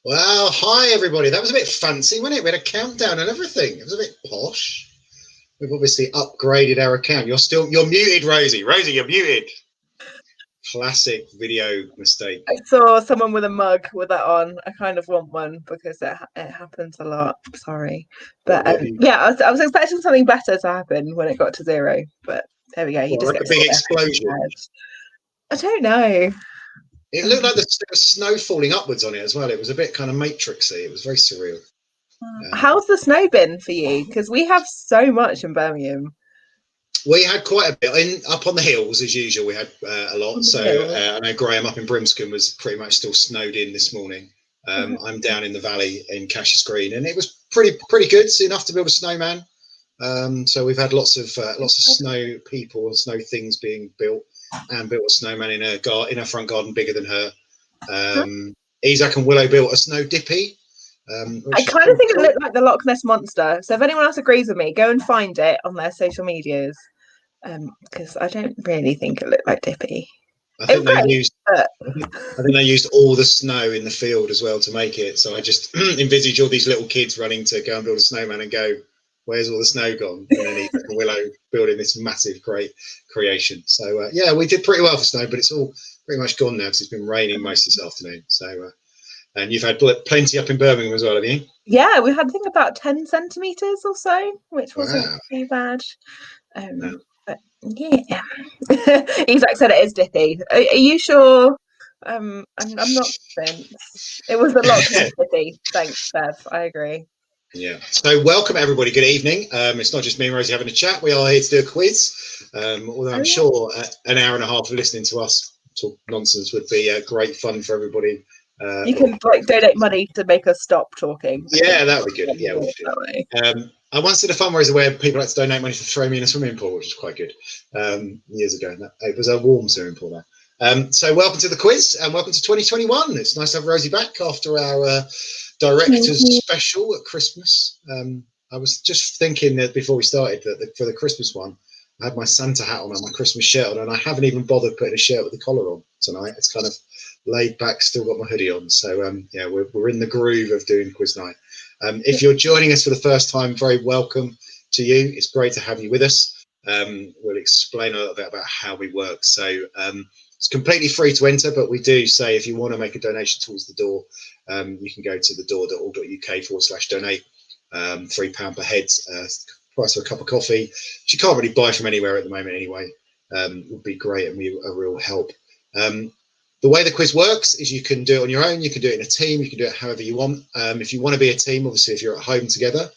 Well, hi everybody. That was a bit fancy, wasn't it? We had a countdown and everything. It was a bit posh. We've obviously upgraded our account. You're muted, Rosie. Rosie, you're muted. Classic video mistake. I saw someone with a mug with that on. I kind of want one because it happens a lot. Sorry, but yeah, I was expecting something better to happen when it got to 0. But there we go. You just like get a big explosion. I don't know. It looked like there was snow falling upwards on it as well. It was a bit kind of matrixy. It was very surreal. How's the snow been for you? Because we have so much in Birmingham. We had quite a bit up on the hills as usual. We had a lot. So I know Graham up in Brimscombe was pretty much still snowed in this morning. I'm down in the valley in Cassius Green, and it was pretty good. It's enough to build a snowman. So we've had lots of snow people and snow things being built, and built a snowman in her front garden bigger than her. Isaac and Willow built a snow dippy. I kind of think it looked like the Loch Ness Monster. So if anyone else agrees with me, go and find it on their social medias. Because I don't really think it looked like Dippy. I think they used all the snow in the field as well to make it. So I just envisage all these little kids running to go and build a snowman and go, "Where's all the snow gone?" And then Willow building this massive, great creation. So yeah, we did pretty well for snow, but it's all pretty much gone now because it's been raining most this afternoon. So and you've had plenty up in Birmingham as well, have you? Yeah, we had I think about 10 centimeters or so, which wasn't too bad. No. But yeah, Isaac said it is Dippy. Are you sure? I'm not convinced. It was a Loch Ness Dippy. Thanks, Bev. I agree. Yeah. So welcome everybody. Good evening. It's not just me and Rosie having a chat. We are here to do a quiz. Although I'm sure an hour and a half of listening to us talk nonsense would be great fun for everybody. You can donate money to make us stop talking. Yeah, that would be good. Yeah, we'll do that. I once did a fundraiser where people had to donate money to throw me in a swimming pool, which was quite good years ago. It was a warm swimming pool there. So welcome to the quiz and welcome to 2021. It's nice to have Rosie back after our director's special at Christmas. I was just thinking that before we started that for the Christmas one, I had my Santa hat on and my Christmas shirt on, and I haven't even bothered putting a shirt with the collar on tonight. It's kind of laid back, still got my hoodie on. So yeah, we're in the groove of doing quiz night. If you're joining us for the first time, very welcome to you. It's great to have you with us. We'll explain a little bit about how we work. So it's completely free to enter, but we do say if you want to make a donation towards the door, you can go to thedoor.org.uk/donate. £3 per head, price of a cup of coffee, which you can't really buy from anywhere at the moment anyway. Would be great and be a real help. The way the quiz works is you can do it on your own, you can do it in a team, you can do it however you want. If you want to be a team, obviously if you're at home together,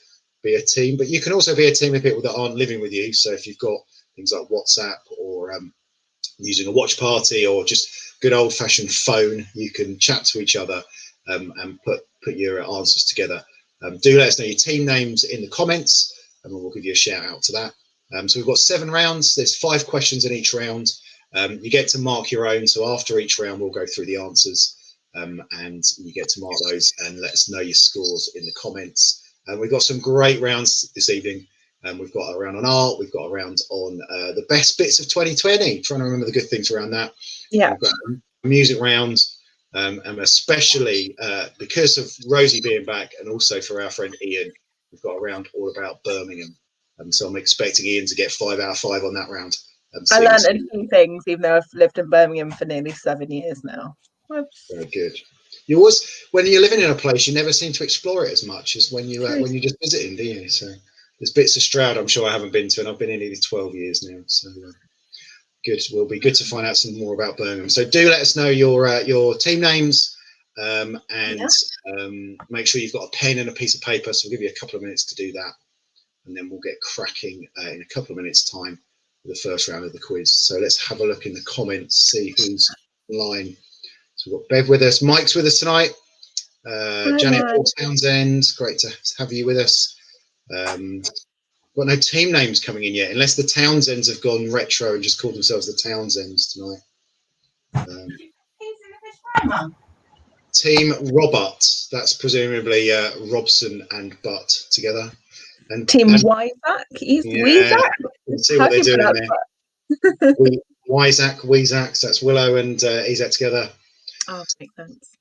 be a team, but you can also be a team of people that aren't living with you. So if you've got things like WhatsApp or using a watch party or just good old-fashioned phone, you can chat to each other and put your answers together. Do let us know your team names in the comments and we'll give you a shout out to that. So we've got 7 rounds, there's 5 questions in each round. You get to mark your own, so after each round we'll go through the answers and you get to mark those and let us know your scores in the comments. We've got some great rounds this evening. We've got a round on art, we've got a round on the best bits of 2020, trying to remember the good things around that. Yeah. We've got a music round, and especially because of Rosie being back and also for our friend Ian, we've got a round all about Birmingham. So I'm expecting Ian to get 5 out of 5 on that round. I learned a few things, even though I've lived in Birmingham for nearly 7 years now. Very good. You always, when you're living in a place, you never seem to explore it as much as when you're just visiting, do you? So there's bits of Stroud I'm sure I haven't been to, and I've been in nearly 12 years now. So good. Will be good to find out some more about Birmingham. So do let us know your team names and make sure you've got a pen and a piece of paper. So we'll give you a couple of minutes to do that, and then we'll get cracking in a couple of minutes' time. The first round of the quiz. So let's have a look in the comments, see who's online. So we've got Bev with us, Mike's with us tonight, Janet Townsend, great to have you with us. Got no team names coming in yet, unless the Townsends have gone retro and just called themselves the Townsends tonight. Team Robert, that's presumably Robson and Butt together. And Team Wysack? Weezack? See what they're doing there. Weezack, that's Willow and Isaac together. Oh, makes sense.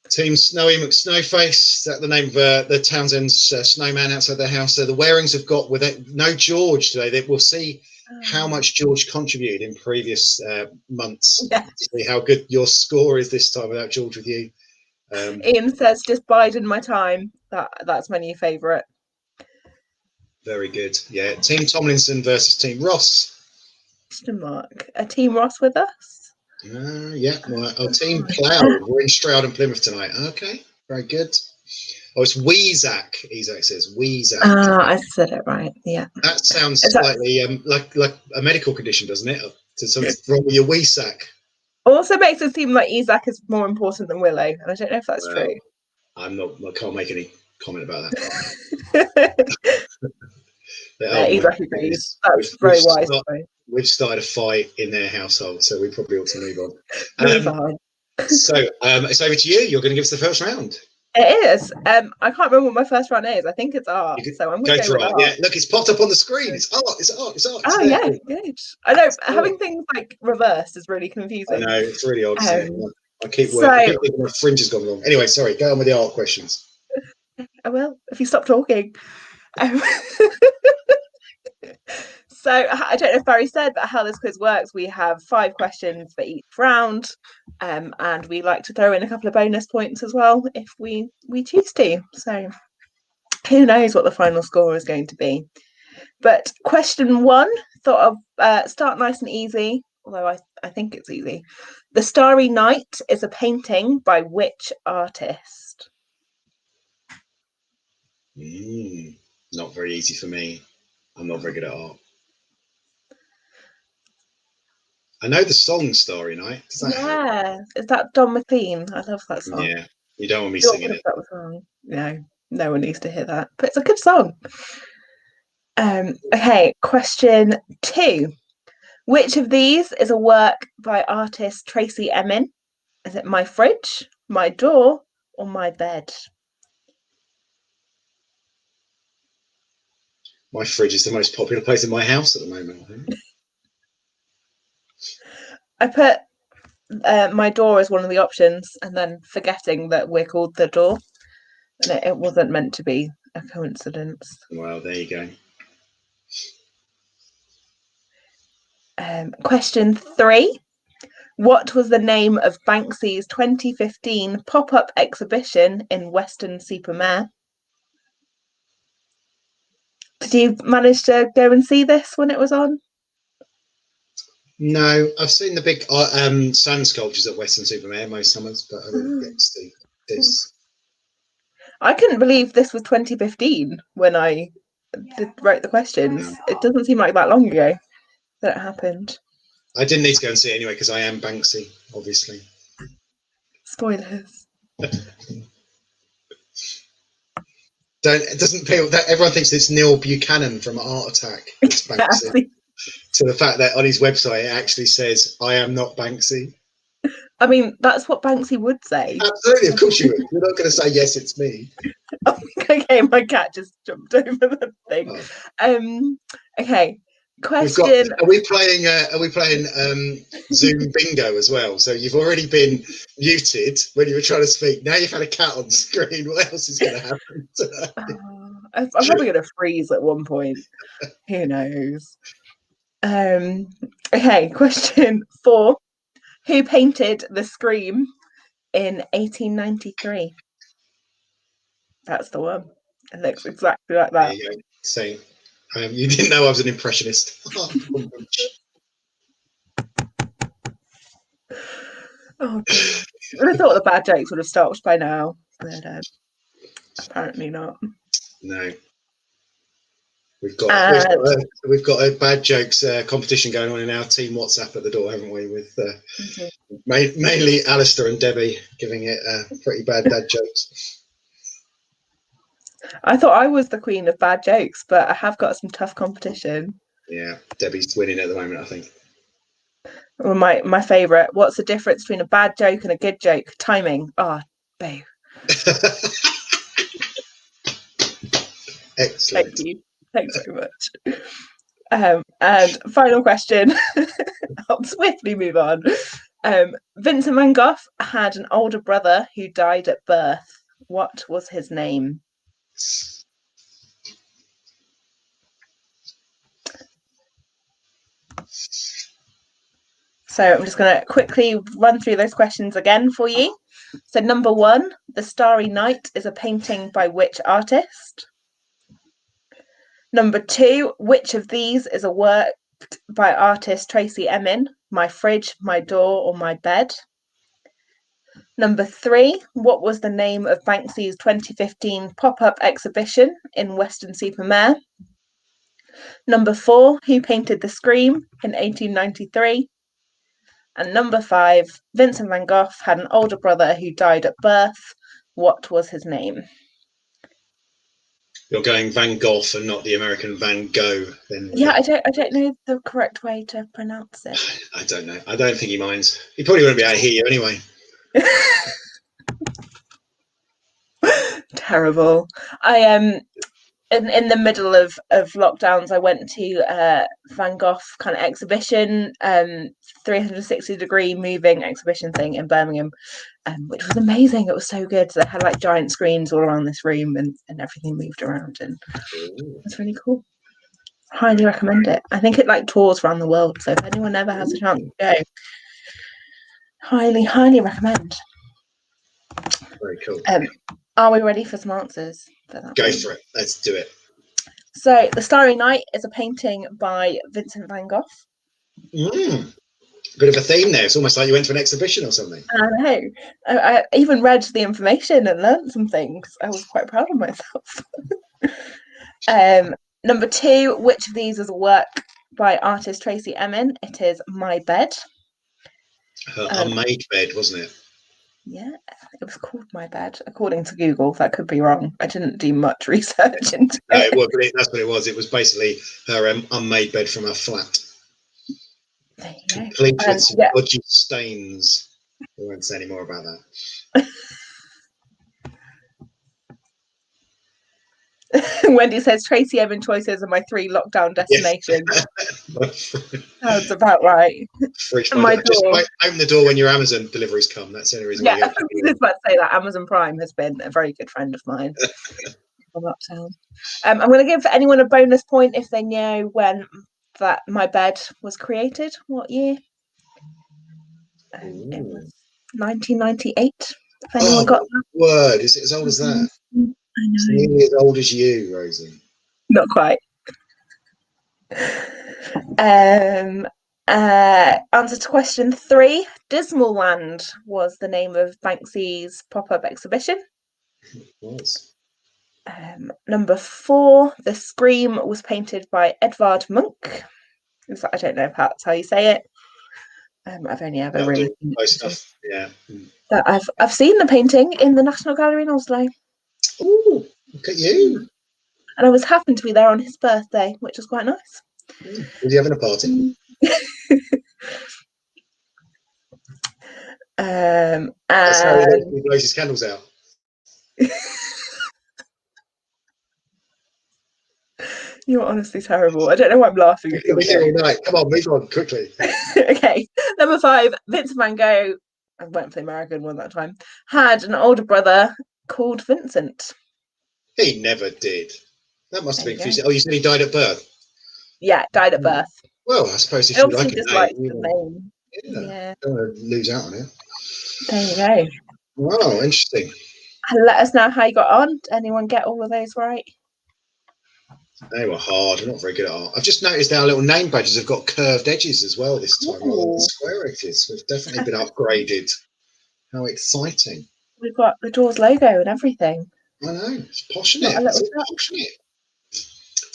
Team Snowy McSnowface. Is that the name of the Townsend's snowman outside their house? So the Warings have got with it no George today. We'll see how much George contributed in previous months. Yeah. To see how good your score is this time without George with you. Ian says, just biding my time. That's my new favourite. Very good. Yeah. Team Tomlinson versus Team Ross. Question mark. A Team Ross with us? Yeah. Our Team Plough. We're in Stroud and Plymouth tonight. Okay. Very good. Oh, it's Weezak. Isaac says Weezak. I said it right. Yeah. That sounds slightly like a medical condition, doesn't it? To something wrong with your Weezak. Also makes it seem like Isaac is more important than Willow, and I don't know if that's true. I can't make any comment about that. Isaac agrees. That's very wise. We've started a fight in their household, so we probably ought to move on. Move on. So it's over to you. You're going to give us the first round. It is. I can't remember what my first round is. I think it's art. So I'm going to go with art. Yeah, look, it's popped up on the screen. It's art. It's art. It's art. Oh yeah, good. I know having things like reversed is really confusing. I know it's really odd. I keep thinking my fringe has gone wrong. Anyway, sorry. Go on with the art questions. I will if you stop talking. So I don't know if Barry said, but how this quiz works, we have 5 questions for each round, and we like to throw in a couple of bonus points as well if we choose to. So who knows what the final score is going to be. But question 1, thought of start nice and easy, although I think it's easy. The Starry Night is a painting by which artist? Not very easy for me. I'm not very good at art. I know the song Starry Night. Is that Don McLean? I love that song. Yeah, you don't want me singing it. That was wrong. No one needs to hear that, but it's a good song. Okay, question 2. Which of these is a work by artist Tracy Emin? Is it My Fridge, My Door, or My Bed? My fridge is the most popular place in my house at the moment, I think. I put My Door as one of the options, and then forgetting that we're called The Door, and it wasn't meant to be a coincidence. Well, there you go. Question 3. What was the name of Banksy's 2015 pop-up exhibition in Weston-super-Mare? Did you manage to go and see this when it was on? No, I've seen the big sand sculptures at Weston-super-Mare most summers, but I didn't get to see this. I couldn't believe this was 2015 when I wrote the questions. It doesn't seem like that long ago that it happened. I didn't need to go and see it anyway because I am Banksy, obviously. Spoilers. Everyone thinks it's Neil Buchanan from Art Attack. It's Banksy. To the fact that on his website it actually says, I am not Banksy. I mean, that's what Banksy would say. Absolutely, of course you would. You're not going to say, yes, it's me. Okay, my cat just jumped over the thing. Oh. Okay, question. Are we playing Zoom bingo as well? So you've already been muted when you were trying to speak. Now you've had a cat on screen. What else is going to happen today? I'm probably going to freeze at one point. Who knows? Okay, question 4. Who painted The Scream in 1893? That's the one. It looks exactly like that. There you go. So, you didn't know I was an impressionist. Oh, I thought the bad jokes would have stopped by now, but apparently not. No. We've got a bad jokes competition going on in our team WhatsApp at the door, haven't we? With mainly Alistair and Debbie giving it pretty bad dad jokes. I thought I was the queen of bad jokes, but I have got some tough competition. Yeah, Debbie's winning at the moment, I think. Well, my favourite. What's the difference between a bad joke and a good joke? Timing. Oh, boo. Excellent. Thank you. Thanks very much. And final question. I'll swiftly move on. Vincent van Gogh had an older brother who died at birth. What was his name? So I'm just going to quickly run through those questions again for you. So number 1, The Starry Night is a painting by which artist? Number 2, which of these is a work by artist Tracy Emin? My Fridge, My Door, or My Bed? Number 3, what was the name of Banksy's 2015 pop-up exhibition in Weston-super-Mare? Number 4, who painted The Scream in 1893? And number 5, Vincent van Gogh had an older brother who died at birth. What was his name? You're going Van Gogh and not the American Van Gogh. Then yeah, I don't know the correct way to pronounce it. I don't know. I don't think he minds. He probably wouldn't be able to hear you anyway. Terrible. I in the middle of lockdowns, I went to Van Gogh kind of exhibition, 360-degree moving exhibition thing in Birmingham, which was amazing. It was so good. So they had like giant screens all around this room, and everything moved around, and it was really cool. Highly recommend it. I think it like tours around the world. So if anyone ever has a chance to go, highly recommend. Very cool. Are we ready for some answers? Go for it. Let's do it. So, The Starry Night is a painting by Vincent van Gogh. Bit of a theme there. It's almost like you went to an exhibition or something. I know. I even read the information and learned some things. I was quite proud of myself. Number 2, which of these is a work by artist Tracy Emin? It is My Bed. Her unmade bed, wasn't it? Yeah, it was called My Bed, according to Google. That could be wrong. I didn't do much research into it. No, that's what it was. It was basically her unmade bed from her flat. There you go. Complete with some dodgy stains. I won't say any more about that. Wendy says Tracy Emin choices are my 3 lockdown destinations. Sounds about right. My just open the door when your Amazon deliveries come. That's the only reason. Yeah, I was about to say that Amazon Prime has been a very good friend of mine. I'm going to give anyone a bonus point if they know when that My Bed was created. What year? It was 1998. If anyone got that. Word, is it as old as that? I know. It's nearly as old as you, Rosie. Not quite. Answer to question 3. Dismal Land was the name of Banksy's pop-up exhibition. It was. Number 4, The Scream was painted by Edvard Munch. I don't know if that's how you say it. I've only ever really seen stuff. Yeah. That I've seen the painting in the National Gallery in Oslo. Oh, look at you! And I was happened to be there on his birthday, which was quite nice. Was he having a party? That's how he blows his candles out. You're honestly terrible. I don't know why I'm laughing at you. Here all night. Come on, move on quickly. Okay, number 5, Vincent van Gogh. I went for the American one that time. Had an older brother called Vincent. He never did. That must have been confusing. Oh, you said he died at birth? Yeah, died at birth. Well, I suppose if you like it, the name. Yeah. Don't want to lose out on it. There you go. Wow, interesting. And let us know how you got on. Did anyone get all of those right? They were hard. I'm not very good at art. I've just noticed our little name badges have got curved edges as well this time, rather than square edges. We've definitely been upgraded. How exciting. We've got the Doors logo and everything. I know. It's posh, isn't it? It's posh, isn't it?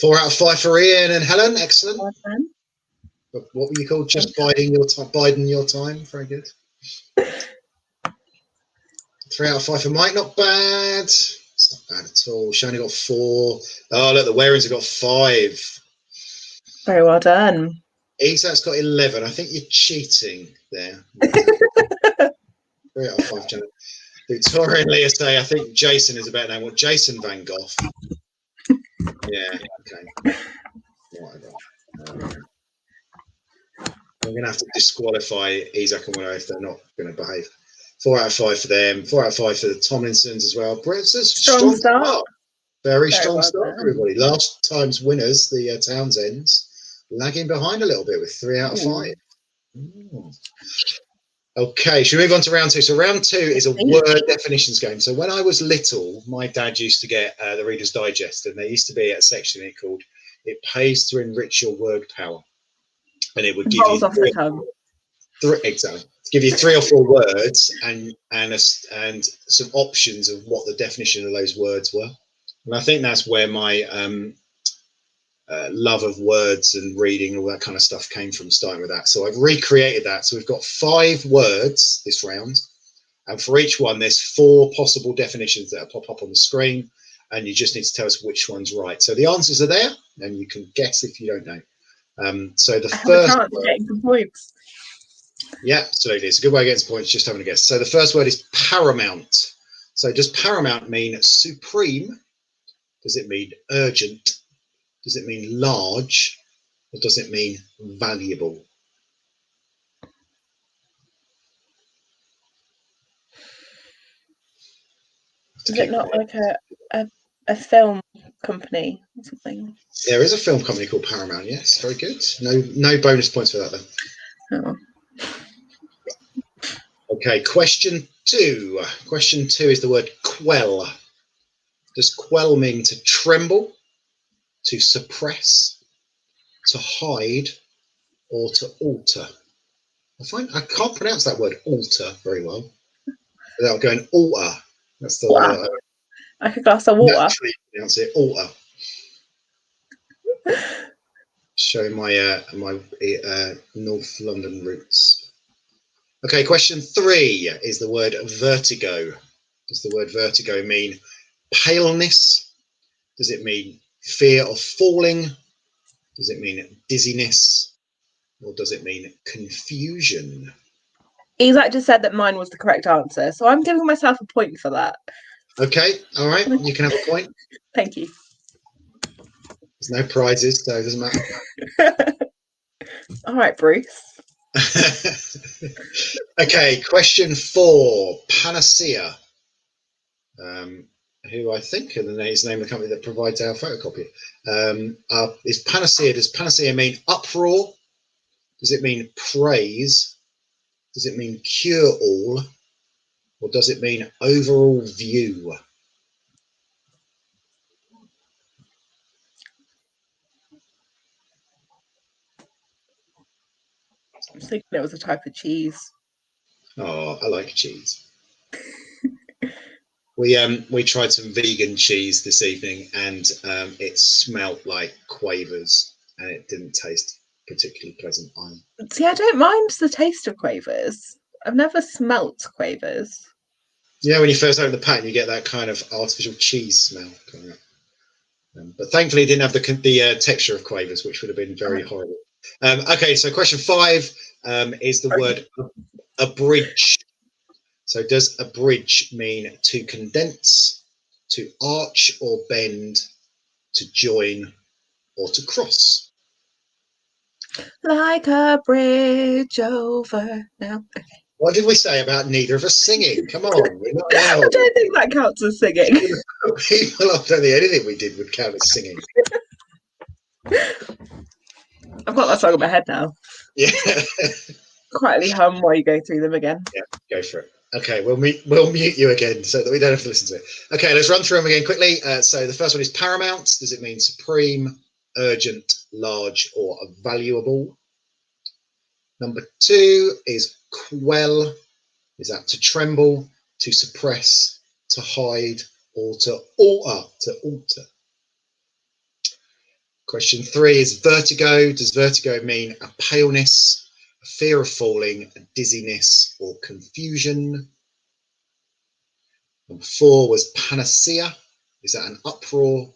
4 out of 5 for Ian and Helen. Excellent. What were you called? Just biding your time. Biding your time. Very good. 3 out of 5 for Mike. Not bad. It's not bad at all. She only got 4. Oh, look, the Warens have got 5. Very well done. Isak's got 11. I think you're cheating there. 3 out of 5, Janet. Victoria and Leah say, I think Jason is a better name. Well, Jason Van Gogh. Yeah, okay. Whatever. I'm going to have to disqualify Isaac and Willow if they're not going to behave. 4 out of 5 for them. 4 out of 5 for the Tomlinsons as well. It's a strong start. Very strong well start for everybody. Last time's winners, the Townsends, lagging behind a little bit with 3 out of 5. Ooh. Okay, should we move on to round 2? So round 2 is a word definitions game. So when I was little, my dad used to get the Reader's Digest, and there used to be a section in it called "It Pays to Enrich Your Word Power," and it would give you exactly to give you 3 or 4 words and some options of what the definition of those words were. And I think that's where my love of words and reading and all that kind of stuff came from, starting with that. So I've recreated that. So we've got 5 words this round, and for each one there's 4 possible definitions that pop up on the screen, and you just need to tell us which one's right. So the answers are there, and you can guess if you don't know. So the first word, getting some points. Yeah, absolutely. It's a good way of getting some points, just having a guess. So the first word is paramount. So does paramount mean supreme? Does it mean urgent? Does it mean large? Or does it mean valuable? Is it not like a film company or something? There is a film company called Paramount, yes. Very good. No bonus points for that then. Oh. Okay, question 2. Question 2 is the word quell. Does quell mean to tremble, to suppress, to hide, or to alter? I can't pronounce that word alter very well without going alter. That's the way that I like a glass of water. naturally pronounce it, alter. Showing my North London roots. Okay, question 3 is the word vertigo. Does the word vertigo mean paleness? Does it mean fear of falling? Does it mean dizziness? Or does it mean confusion? Isaac just said that mine was the correct answer, so I'm giving myself a point for that. Okay, all right, you can have a point. Thank you. There's no prizes, so it doesn't matter. All right, Bruce. Okay, question 4, Panacea. Who I think is the name of the company that provides our photocopy. Is Panacea, does Panacea mean uproar? Does it mean praise? Does it mean cure all? Or does it mean overall view? I was thinking it was a type of cheese. Oh, I like cheese. We tried some vegan cheese this evening, and it smelt like quavers, and it didn't taste particularly pleasant either. See, I don't mind the taste of quavers. I've never smelt quavers. Yeah, when you first open the packet, you get that kind of artificial cheese smell coming up. But thankfully, it didn't have the texture of quavers, which would have been very horrible. Okay, so question 5 is the word abridge. So does abridge mean to condense, to arch or bend, to join, or to cross? Like a bridge over now. Okay. What did we say about neither of us singing? Come on, we're not allowed. I don't think that counts as singing. People, I don't think anything we did would count as singing. I've got that song in my head now. Yeah. Quietly hum while you go through them again. Yeah, go for it. Okay, we'll mute you again so that we don't have to listen to it. Okay, let's run through them again quickly. So the first one is paramount. Does it mean supreme, urgent, large, or valuable? Number 2 is quell. Is that to tremble, to suppress, to hide, or to alter? Question 3 is vertigo. Does vertigo mean a paleness, a fear of falling, a dizziness, or confusion? Number 4 was panacea. Is that an uproar,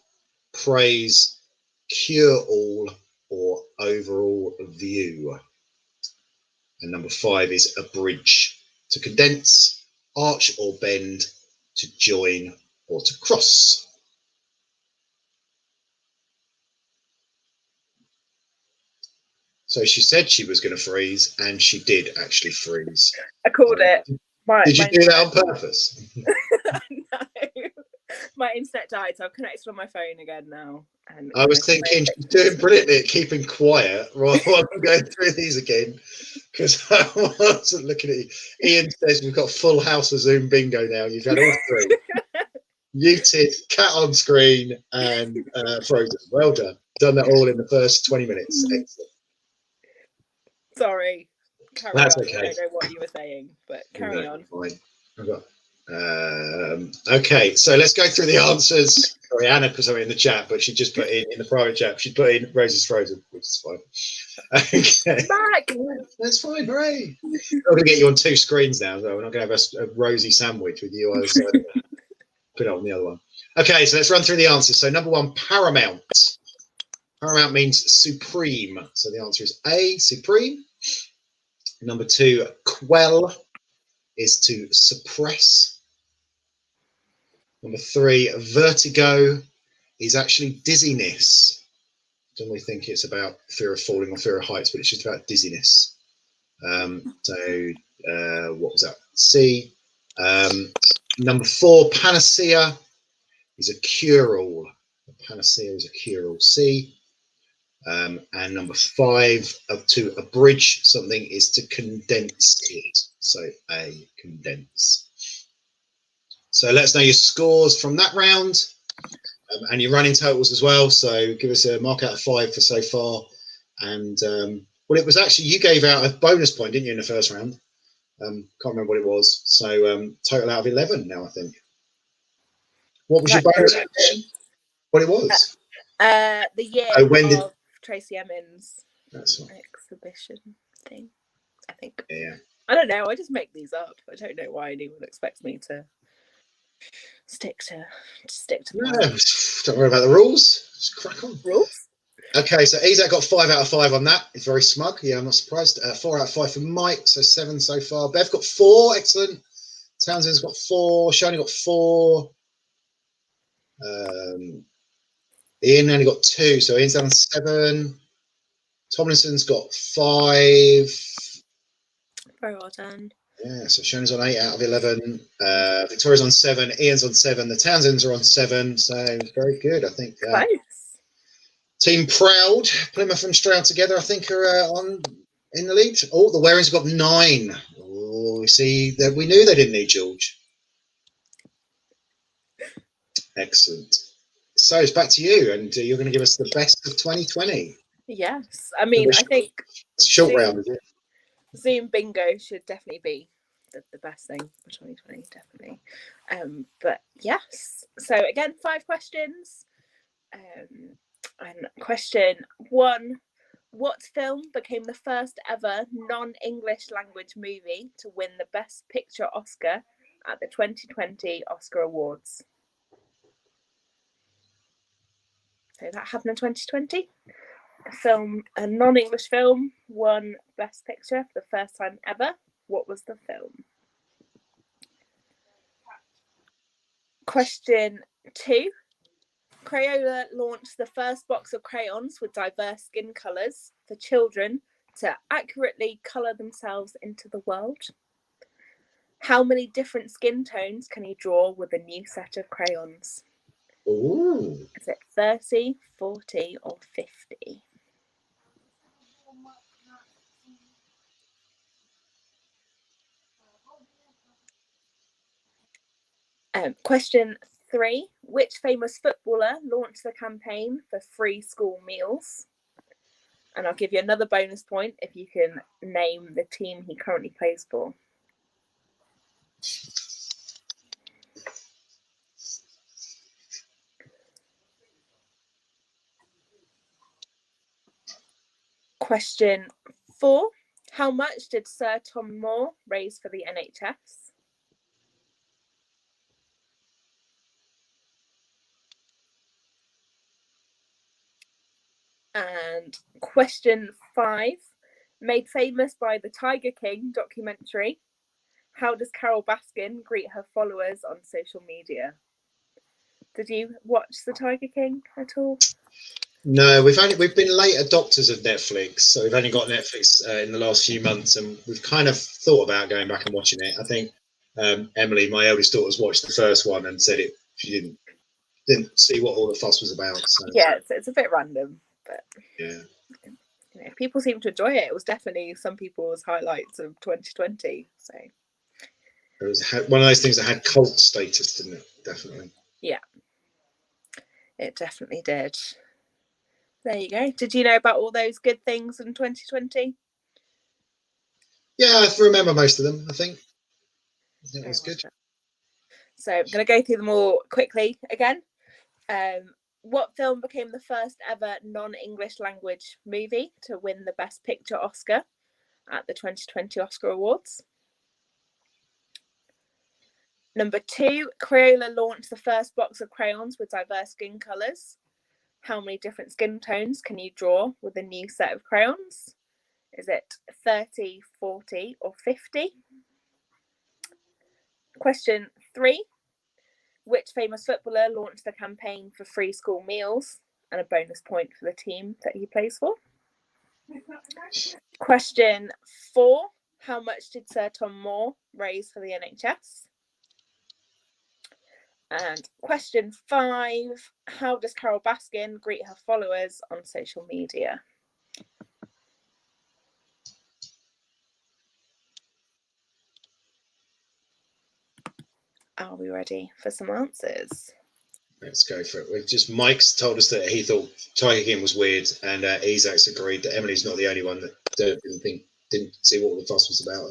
praise, cure all, or overall view? And number 5 is abridge. To condense, arch or bend, to join, or to cross. So she said she was going to freeze, and she did actually freeze. I called it. Did you do that on purpose? No. My internet died, so I've connected on my phone again now. And I was thinking she's doing brilliantly at keeping quiet while I'm going through these again, because I wasn't looking at you. Ian says we've got full house of Zoom bingo now. You've had all three. Muted, cat on screen, and frozen. Well done. Done that all in the first 20 minutes. Excellent. Sorry. That's on. okay. I don't know what you were saying, but carry on. Fine. I've got, okay, so let's go through the answers. Sorry, Anna put something in the chat, but she just put in the private chat. She put in Rose is frozen, which is fine. Okay. Back. That's fine, hooray. I'm going to get you on two screens now, so we're not going to have a rosy sandwich with you either side. Put it on the other one. Okay, so let's run through the answers. So number one, Paramount. Paramount means supreme. So the answer is A, supreme. Number two, quell is to suppress. Number three, vertigo is actually dizziness. Don't we think it's about fear of falling or fear of heights, but it's just about dizziness. What was that? C. Number four, panacea is a cure-all. Panacea is a cure-all. C. And number five, to abridge something is to condense it. So A, condense. So let us know your scores from that round, and your running totals as well. So give us a mark out of 5 for so far. And well, it was actually, you gave out a bonus point, didn't you, in the first round? Can't remember what it was. So total out of 11 now, I think. What was your bonus question? What it was? The year of Tracy Emin's exhibition thing, I think. Yeah. I don't know. I just make these up. I don't know why anyone expects me to stick to. Don't worry about the rules. Just crack on. Rules. Okay, so Isaac got 5 out of 5 on that. He's very smug. Yeah, I'm not surprised. 4 out of 5 for Mike, so 7 so far. Bev got 4. Excellent. Townsend's got 4. Shani got 4. Ian only got 2, so Ian's down 7. Tomlinson's got 5. Very well done. Yeah, so Shani's on 8 out of 11. Victoria's on 7. Ian's on 7. The Townsends are on 7. So very good, I think. Close. Team Proud, Plymouth and Stroud together, I think, are on in the lead. Oh, the Warings got 9. Oh, we see that we knew they didn't need George. Excellent. So it's back to you, and you're going to give us the best of 2020. Yes, I mean, I think short round, is it? Zoom bingo should definitely be the best thing for 2020, definitely. But yes, so again, 5 questions. And question 1, what film became the first ever non-English language movie to win the Best Picture Oscar at the 2020 Oscar Awards? So that happened in 2020. A non-English film won Best Picture for the first time ever. What was the film? Question 2. Crayola launched the first box of crayons with diverse skin colours for children to accurately colour themselves into the world. How many different skin tones can you draw with a new set of crayons? Ooh. Is it 30, 40 or 50? Question 3. Which famous footballer launched the campaign for free school meals? And I'll give you another bonus point if you can name the team he currently plays for. Question 4. How much did Sir Tom Moore raise for the NHS? And question 5. Made famous by the Tiger King documentary, how does Carol Baskin greet her followers on social media? Did you watch the Tiger King at all? No, we've been late adopters of Netflix, so we've only got Netflix in the last few months, and we've kind of thought about going back and watching it. I think Emily, my eldest daughter's watched the first one and said she didn't see what all the fuss was about. So. Yeah, it's a bit random, but yeah, people seem to enjoy it. It was definitely some people's highlights of 2020. So it was one of those things that had cult status, didn't it? Definitely. Yeah, it definitely did. There you go. Did you know about all those good things in 2020? Yeah, I remember most of them. I think it was good. So I'm going to go through them all quickly again. What film became the first ever non-English language movie to win the Best Picture Oscar at the 2020 Oscar Awards? Number 2, Crayola launched the first box of crayons with diverse skin colours. How many different skin tones can you draw with a new set of crayons? Is it 30, 40 or 50? Question 3. Which famous footballer launched the campaign for free school meals and a bonus point for the team that he plays for? Question 4. How much did Sir Tom Moore raise for the NHS? And question 5. How does Carol Baskin greet her followers on social media? Are we ready for some answers? Let's go for it. Mike's told us that he thought Tiger King was weird, and Isaac's agreed that Emily's not the only one that didn't see what the fuss was about.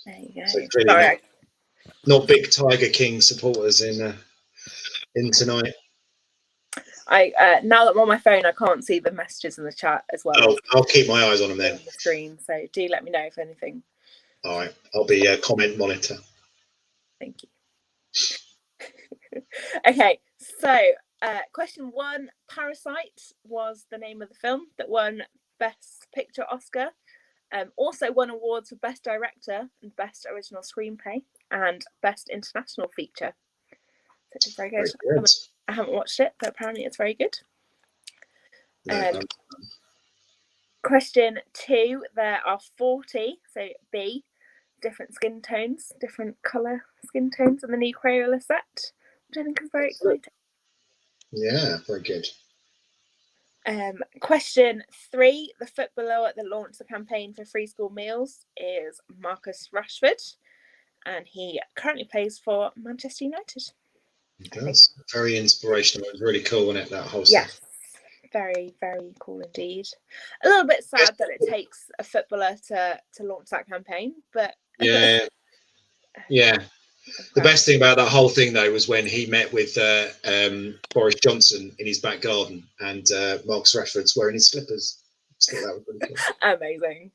There you go. So clearly not big Tiger King supporters in tonight. Now that I'm on my phone, I can't see the messages in the chat as well. Oh, I'll keep my eyes on them then. On the screen, so do let me know if anything. All right, I'll be a comment monitor. Thank you. Okay, so question 1, Parasite was the name of the film that won Best Picture Oscar. Also won awards for Best Director and Best Original Screenplay and Best International Feature. So it's very good. Very good. I haven't watched it, but apparently it's very good. Question 2, there are 40, so B, different skin tones, different colour skin tones in the new Crayola set, which I think is very exciting. Yeah, very good. Question 3, the footballer that launched the campaign for free school meals is Marcus Rashford, and he currently plays for Manchester United. That's very inspirational. It was really cool, wasn't it, that whole stuff? Very, very cool indeed. A little bit sad that it takes a footballer to launch that campaign, but yeah. The best thing about that whole thing, though, was when he met with Boris Johnson in his back garden, and Marcus Rashford's wearing his slippers. I thought that was really cool. Amazing.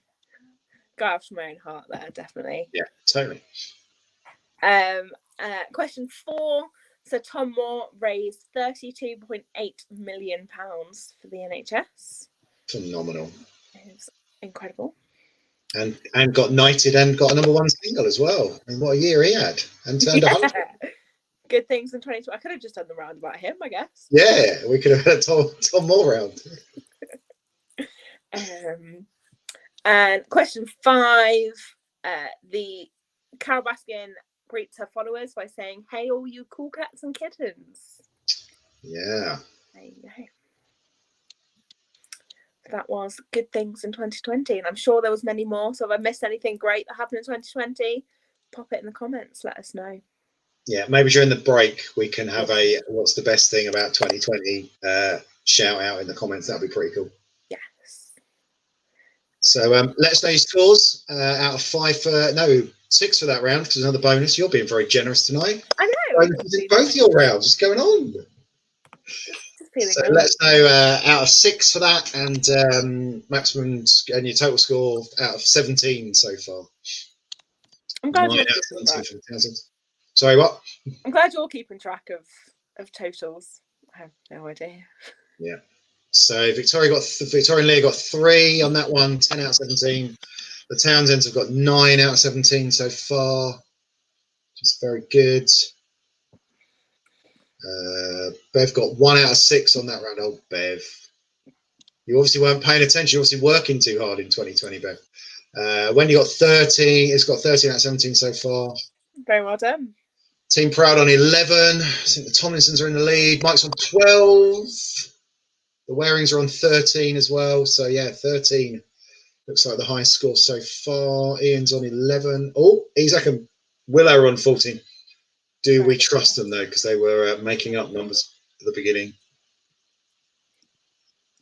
Got after my own heart there, definitely. Yeah, totally. Question 4. So Tom Moore raised £32.8 million for the NHS. Phenomenal. It's incredible. And got knighted and got a #1 single as well. And what a year he had. And turned 100. Good things in 2020. I could have just done the round about him, I guess. Yeah, we could have had a Tom Moore round. And question 5. The Carol Baskin greets her followers by saying, "Hey, all you cool cats and kittens." Yeah. There you go. That was good things in 2020, and I'm sure there was many more. So if I missed anything great that happened in 2020, pop it in the comments. Let us know. Yeah, maybe during the break we can have a what's the best thing about 2020 shout out in the comments. That'd be pretty cool. Yes. So let us know your scores out of 6 for that round, because there's another bonus. You're being very generous tonight. I know. Both your rounds. What's going on? So let us know out of 6 for that, and maximum and your total score out of 17 so far. I'm glad you're keeping track. Sorry, what? I'm glad you're keeping track of totals. I have no idea. Yeah. So Victoria and Leah got 3 on that one, 10 out of 17. The Townsends have got 9 out of 17 so far, which is very good. Bev got 1 out of 6 on that round. Oh, Bev. You obviously weren't paying attention. You're obviously working too hard in 2020, Bev. Wendy got 13. It's got 13 out of 17 so far. Very well done. Team Proud on 11. I think the Tomlinsons are in the lead. Mike's on 12. The Warings are on 13 as well. So, yeah, 13 looks like the highest score so far. Ian's on 11. Oh, Isaac and Willow are on 14. Do we trust them, though? Because they were making up numbers at the beginning.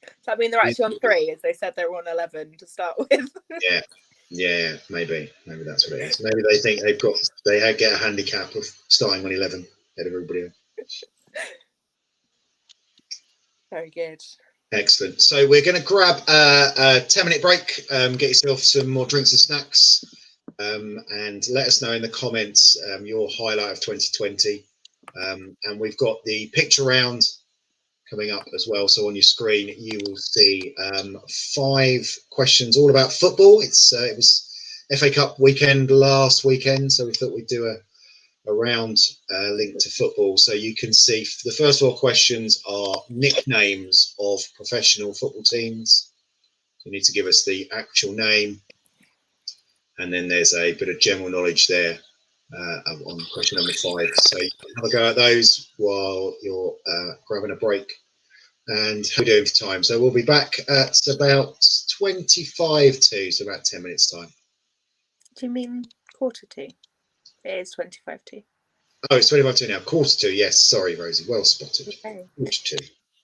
Does that mean they're actually on 3, as they said they were on 11 to start with? Yeah, maybe that's what it is. Maybe they think they get a handicap of starting on 11 ahead of everybody else. Very good. Excellent. So we're going to grab a 10-minute break, get yourself some more drinks and snacks, and let us know in the comments your highlight of 2020. And we've got the picture round coming up as well. So on your screen, you will see 5 questions all about football. It was FA Cup weekend last weekend, so we thought we'd do a round linked to football. So you can see the first 4 questions are nicknames of professional football teams. You need to give us the actual name, and then there's a bit of general knowledge there on question number 5. So you can have a go at those while you're grabbing a break. And how are we doing for time? So we'll be back at about 25 to, so about 10 minutes time. Do you mean quarter to? It is 25 to. Oh, it's 25 to now. Quarter to, yes. Sorry, Rosie. Well spotted. Okay. Quarter to.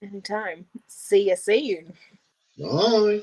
Anytime. See you soon. Bye.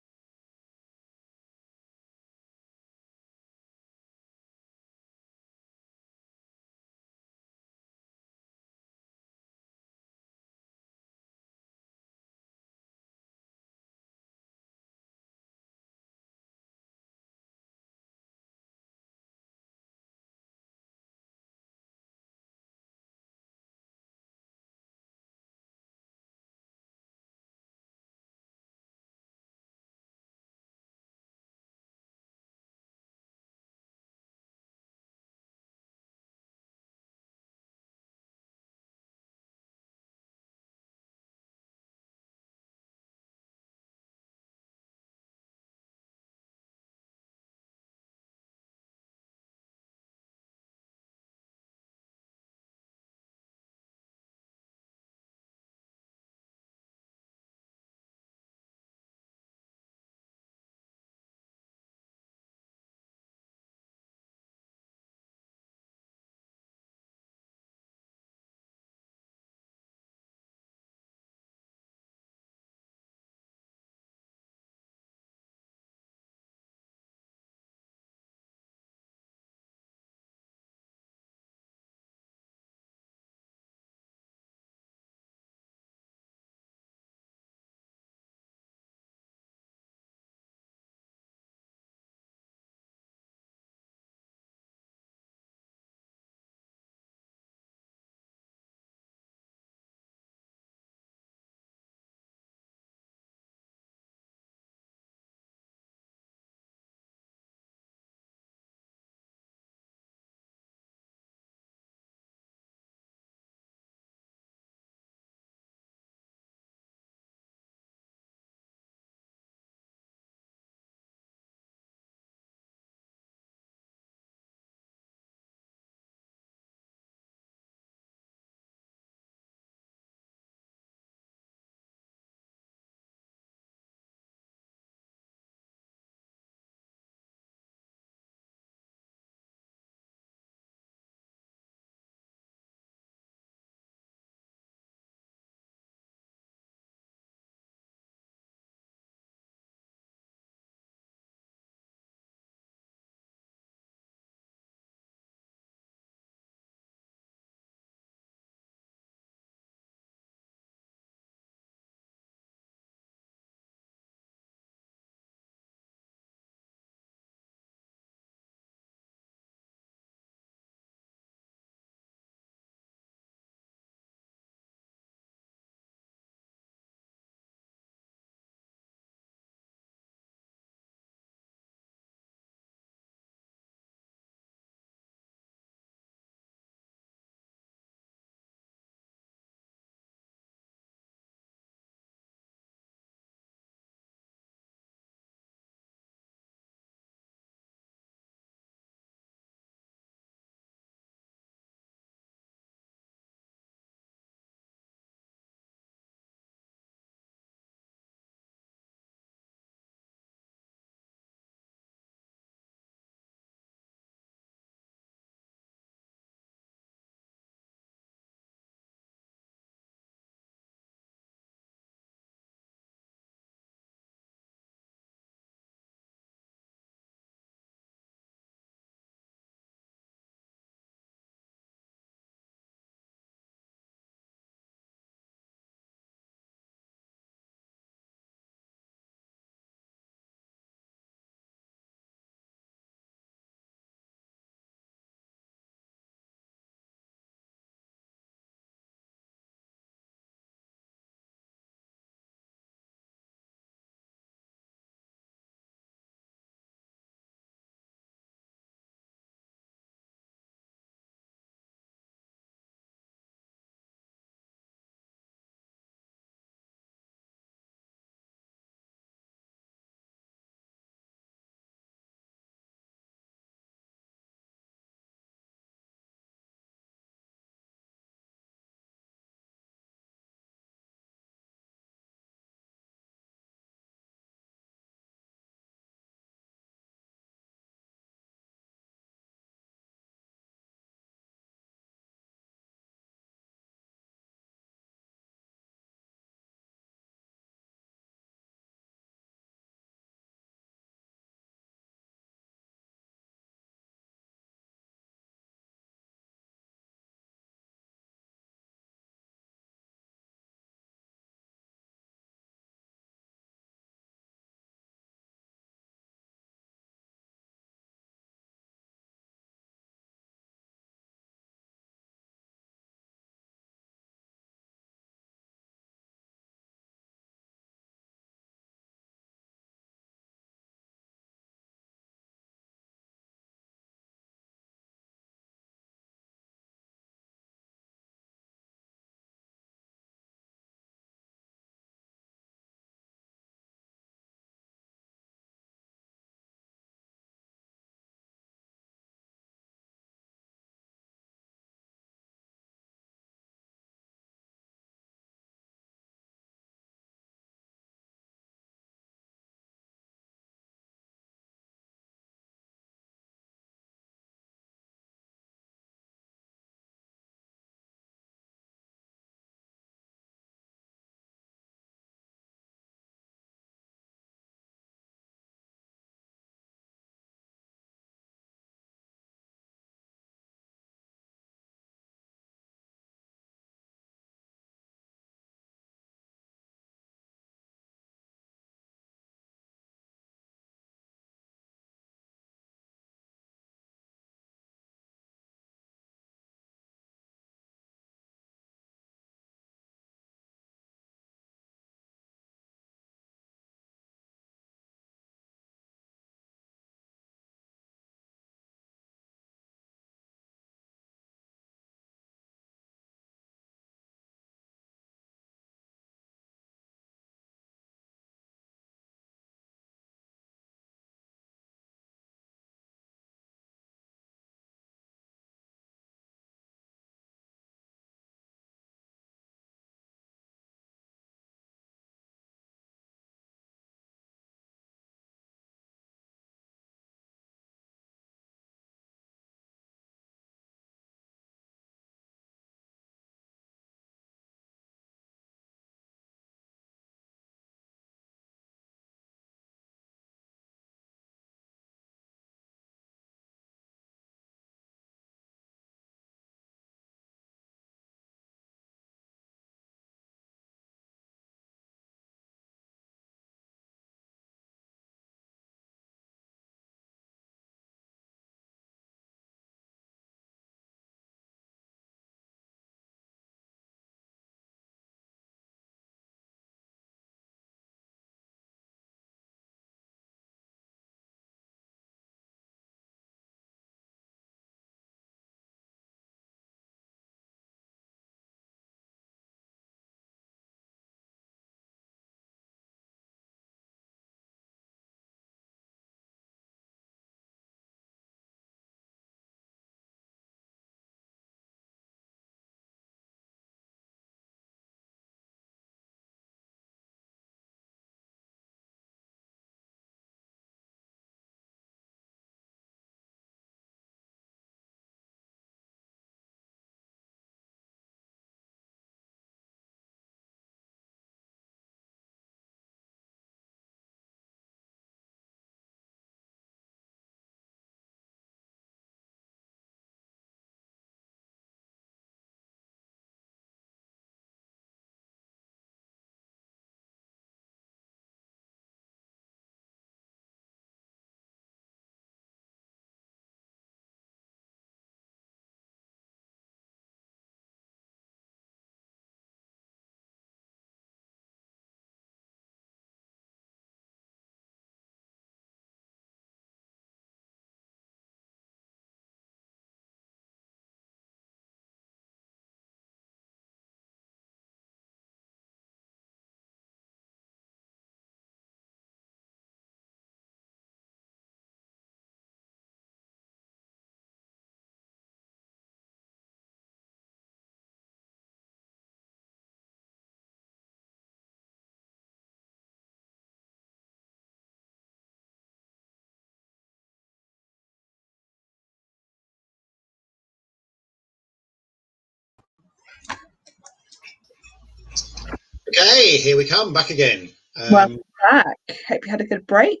Okay, here we come back again. Welcome back. Hope you had a good break.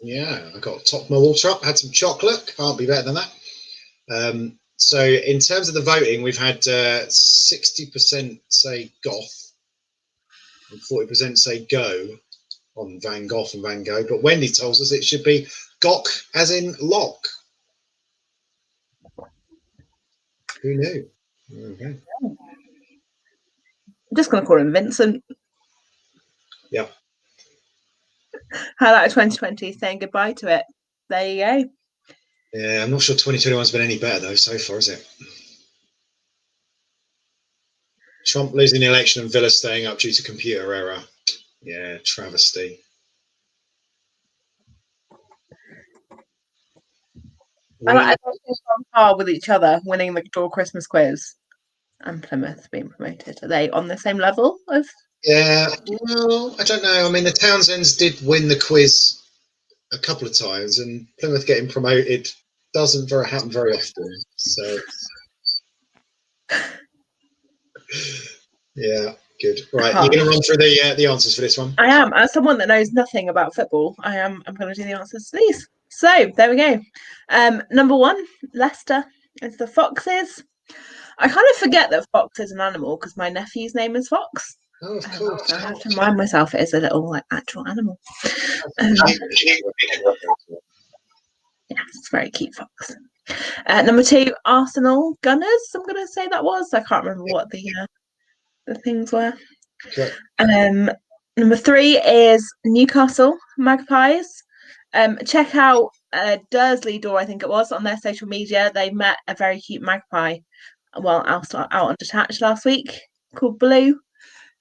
Yeah, I got top of my water up, had some chocolate, can't be better than that. So in terms of the voting, we've had 60% say goth and 40% say go on Van Gogh and Van Gogh, but Wendy tells us it should be Gok as in lock. Who knew? Okay. I'm just going to call him Vincent. Yeah. Highlight of 2020, saying goodbye to it. There you go. Yeah, I'm not sure 2021's been any better though so far, is it? Trump losing the election and Villa staying up due to computer error. Yeah, travesty. I think they're on par with each other, winning the Door Christmas quiz and Plymouth being promoted. Are they on the same level as? Yeah, well, I don't know. I mean, the Townsends did win the quiz a couple of times, and Plymouth getting promoted doesn't happen very often. So, yeah, good. Right, you're going to run through the answers for this one. I am. As someone that knows nothing about football, I'm going to do the answers to these. So there we go. Number 1, Leicester. It's the Foxes. I kind of forget that Fox is an animal because my nephew's name is Fox. Oh, of course. So I have to remind myself it is a little actual animal. Yeah, it's a very cute fox. Number 2, Arsenal Gunners. I'm going to say that was. I can't remember what the things were. Okay. Number 3 is Newcastle Magpies. Check out Dursley Door, I think it was, on their social media. They met a very cute magpie out on Detached last week called Blue,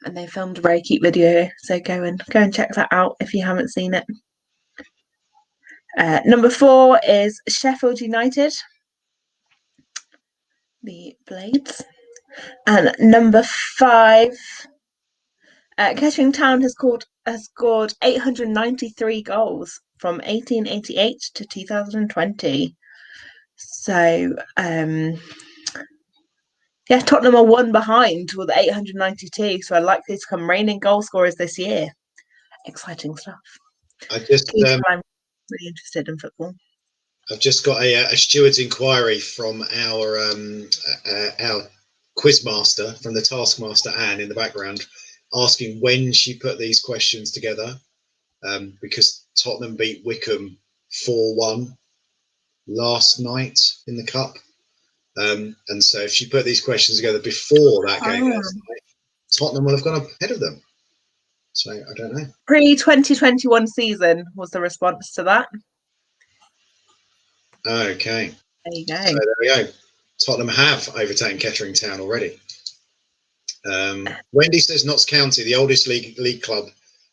and they filmed a very cute video. So go and check that out if you haven't seen it. Number 4 is Sheffield United, the Blades, and number 5. Kettering Town has scored 893 goals from 1888 to 2020. So, Tottenham are 1 behind with 892. So, are likely to come reigning goal scorers this year. Exciting stuff. I'm really interested in football. I've just got a steward's inquiry from our quizmaster, from the taskmaster Anne in the background, asking when she put these questions together, because Tottenham beat Wickham 4-1 last night in the cup, and so if she put these questions together before that game last night, Tottenham will have gone ahead of them. So I don't know. Pre-2021 season was the response to that. Okay. There you go. So there we go. Tottenham have overtaken Kettering Town already. Wendy says Notts County, the oldest league club,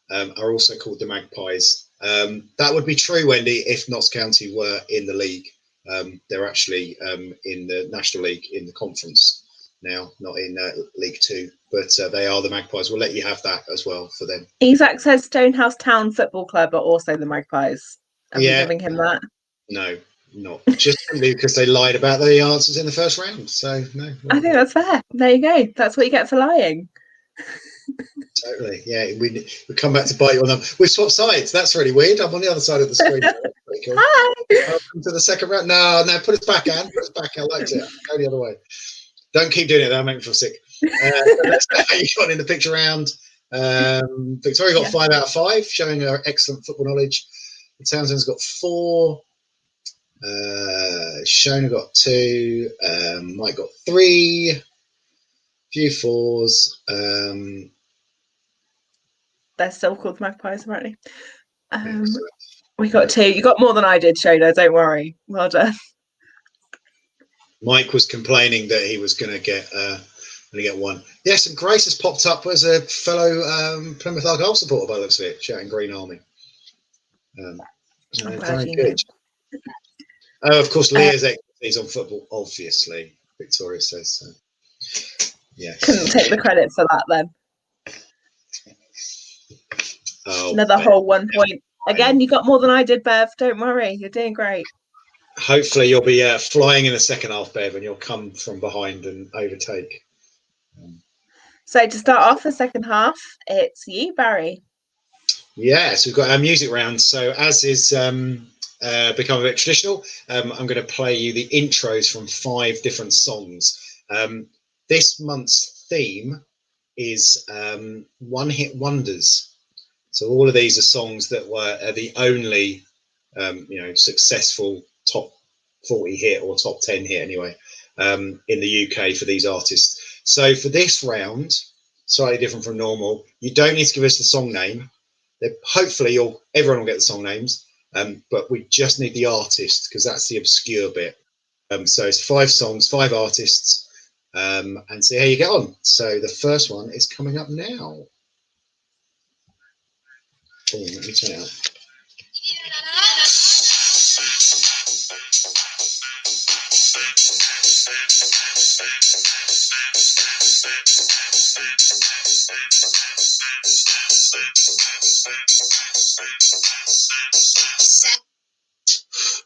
are also called the Magpies. That would be true, Wendy, if Notts County were in the league. They're actually in the National League in the conference now, not in League 2, but they are the Magpies. We'll let you have that as well for them. Isaac says Stonehouse Town Football Club are also the Magpies. Are we giving him that? No, not just because they lied about the answers in the first round. So no, I think that's fair. There you go. That's what you get for lying. Totally. Yeah, we come back to bite you on them. We swap sides. That's really weird. I'm on the other side of the screen. Pretty cool. Hi. Welcome to the second round. No, put us back, Anne. Put us back. I liked it. Go the other way. Don't keep doing it. That'll make me feel sick. Let's know how you got in the picture round. Victoria got 5 out of 5, showing her excellent football knowledge. The Townsend's got 4. Shona got 2. Mike got 3. Few 4s. They're still called Magpies, apparently. We got 2. You got more than I did, Shona. Don't worry. Well done. Mike was complaining that he was going to get 1. Yes, and Grace has popped up as a fellow Plymouth Argyle supporter by the looks of it, shouting Green Army. Very good. Oh, of course, Leah's expertise on football, obviously, Victoria says. So. Yes. Couldn't take the credit for that then. Oh, another whole 1 point. Again, you got more than I did, Bev. Don't worry. You're doing great. Hopefully you'll be flying in the second half, Bev, and you'll come from behind and overtake. So to start off the second half, it's you, Barry. Yeah, so we've got our music round. So as is become a bit traditional, I'm going to play you the intros from 5 different songs. This month's theme is one-hit wonders. So all of these are songs that were the only, successful top 40 hit or top 10 hit anyway in the UK for these artists. So for this round, slightly different from normal, you don't need to give us the song name. Hopefully everyone will get the song names, but we just need the artist because that's the obscure bit. So it's 5 songs, 5 artists, and see how you get on. So the first one is coming up now. Oh, let me turn it up.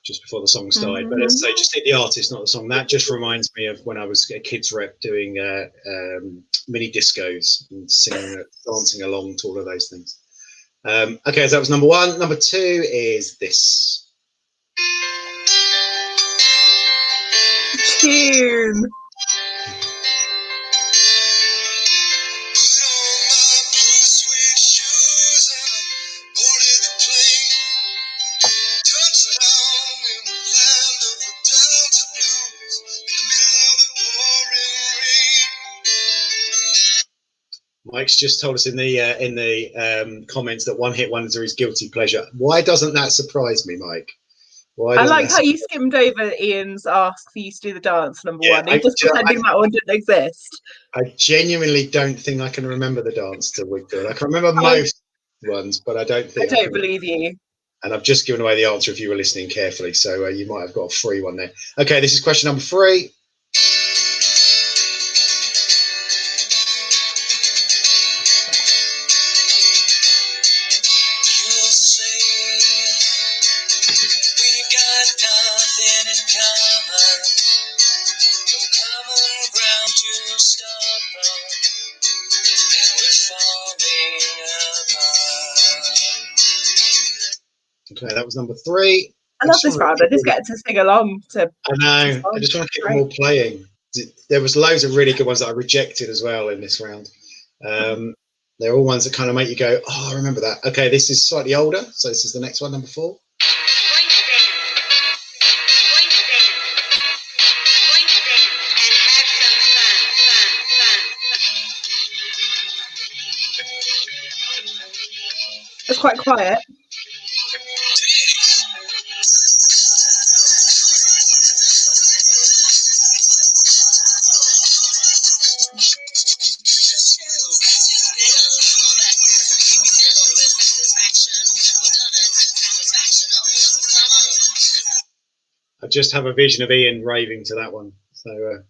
Just before the song started, but let's say just hit the artist, not the song. That just reminds me of when I was a kids rep doing mini discos and singing, dancing along to all of those things. Okay, so that was number 1. Number 2 is this. Tune. Mike's just told us in the comments that one hit wonders are his guilty pleasure. Why doesn't that surprise me, Mike? I like how you skimmed over Ian's ask for you to do the dance number 1. You just pretending that one didn't exist. I genuinely don't think I can remember the dance to Wigfield. I can remember most ones, but I don't think I don't believe you. And I've just given away the answer if you were listening carefully, so you might have got a free one there. Okay, this is question number 3. Okay, that was number 3. I love this round. I just get to sing along to. I know. I just want to keep them all playing. There was loads of really good ones that I rejected as well in this round. They're all ones that kind of make you go, "Oh, I remember that." Okay, this is slightly older, so this is the next one, number 4. It's quite quiet. I just have a vision of Ian raving to that one. So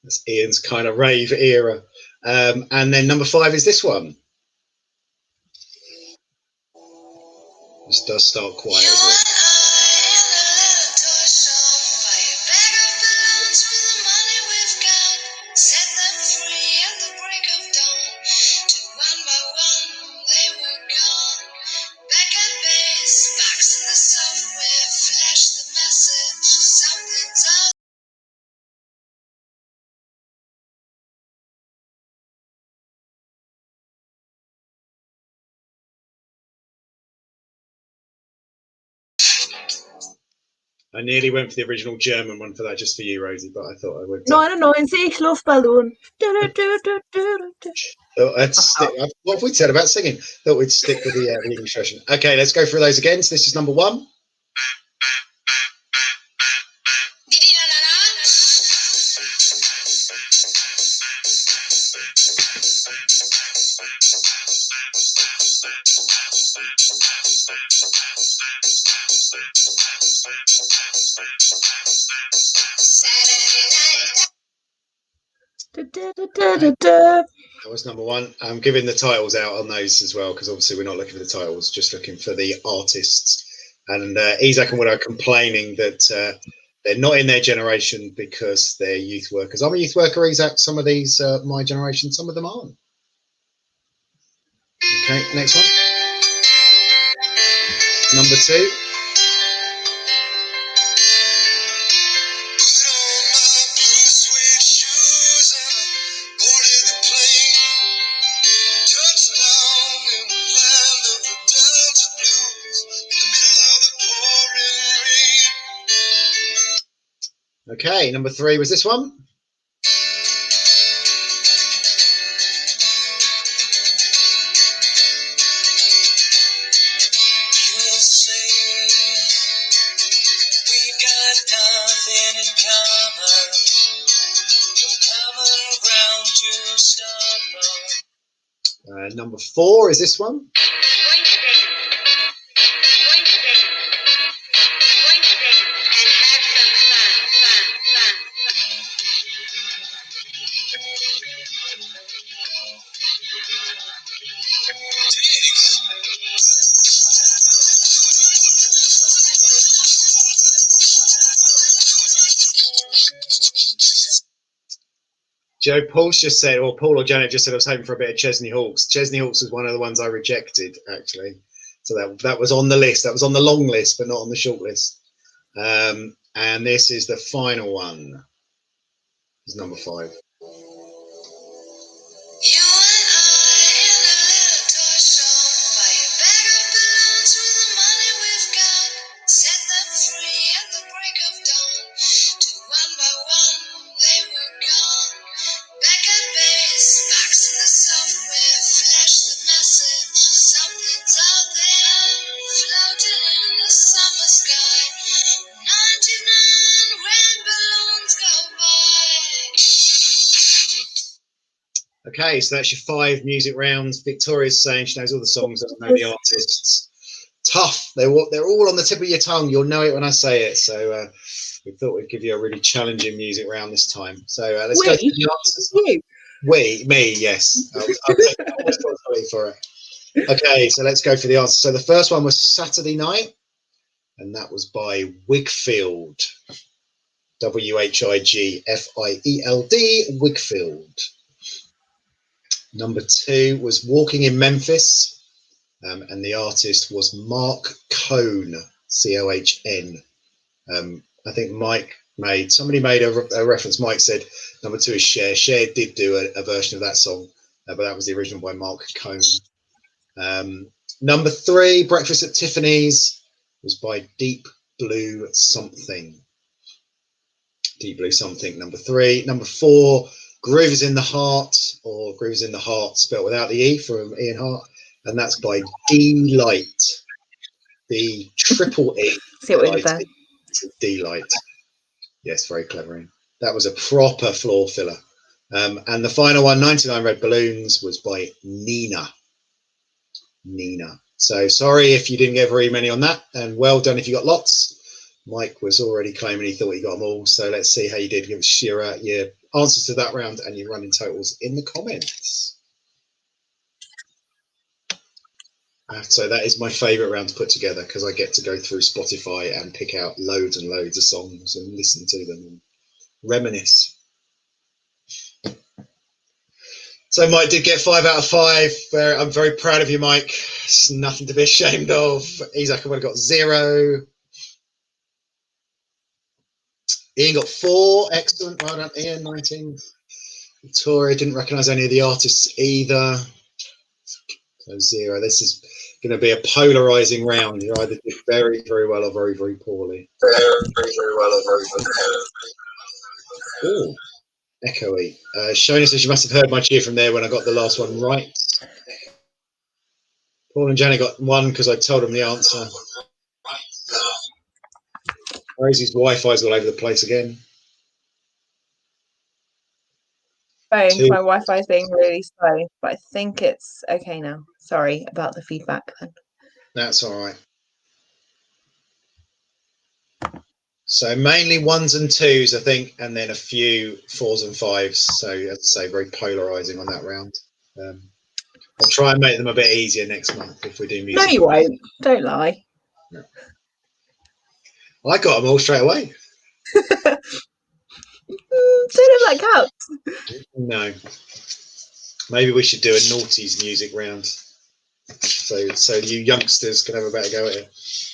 that's Ian's kind of rave era. And then number 5 is this one. This does start quiet as well. I nearly went for the original German one for that, just for you, Rosie, but I thought I would. 99 Luftballon. What have we said about singing? Thought we'd stick with the English version. Okay, let's go through those again. So this is number 1. That was number 1. I'm giving the titles out on those as well, because obviously we're not looking for the titles, just looking for the artists. And Isaac and Widow are complaining that They're not in their generation because they're youth workers. I'm a youth worker, Isaac. Some of these are my generation, some of them aren't. Okay, next one. Number 2. Okay, number 3 was this one. Number 4 is this one. Joe Paul's just said, or Paul or Janet just said, I was hoping for a bit of Chesney Hawkes. Chesney Hawkes was one of the ones I rejected, actually. So that was on the list. That was on the long list, but not on the short list. And this is the final one. It's number 5. Okay, so that's your 5 music rounds. Victoria's saying she knows all the songs, doesn't know the artists. Tough. They're all on the tip of your tongue. You'll know it when I say it. So we thought we'd give you a really challenging music round this time. So let's go to the answers. Me, yes. I'll take responsibility for it. Okay, so let's go for the answers. So the first one was Saturday Night, and that was by Wigfield. Wigfield. Wigfield. Number 2 was Walking in Memphis, and the artist was Mark Cohn, Cohn. I think somebody made a reference. Mike said number 2 is Cher. Cher did do a version of that song, but that was the original by Mark Cohn. Number 3, Breakfast at Tiffany's, was by Deep Blue Something. Deep Blue Something, number 3. Number 4, Groove is in the Heart, or Groove is in the Heart, spelled without the E, from Ian Hart, and that's by D-Light. The triple E. See what we did there. D-Light. Yes, very clever. That was a proper floor filler. And the final one, 99 Red Balloons, was by Nina. So sorry if you didn't get very many on that, and well done if you got lots. Mike was already claiming he thought he got them all, so let's see how you did. Give us your answers to that round and your running totals in the comments. So that is my favourite round to put together, because I get to go through Spotify and pick out loads and loads of songs and listen to them and reminisce. So Mike did get 5 out of 5. I'm very proud of you, Mike. It's nothing to be ashamed of. Isaac would have got 0. Ian got 4. Excellent. Well done, Ian. 19. Victoria didn't recognise any of the artists either. So 0. This is going to be a polarising round. You either did very, very well or very, very poorly. Ooh, echoey. Shona says you must have heard my cheer from there when I got the last one right. Paul and Janet got 1 because I told them the answer. Rosie's Wi-Fi's all over the place again. Phones, my Wi-Fi is being really slow, but I think it's okay now. Sorry about the feedback then. That's all right. So mainly 1s and 2s, I think, and then a few 4s and 5s. So as I say, very polarising on that round. I'll try and make them a bit easier next month if we do music. No, you won't. Don't lie. No. I got them all straight away. Don't know if that counts. No. Maybe we should do a noughties music round, so you youngsters can have a better go at it.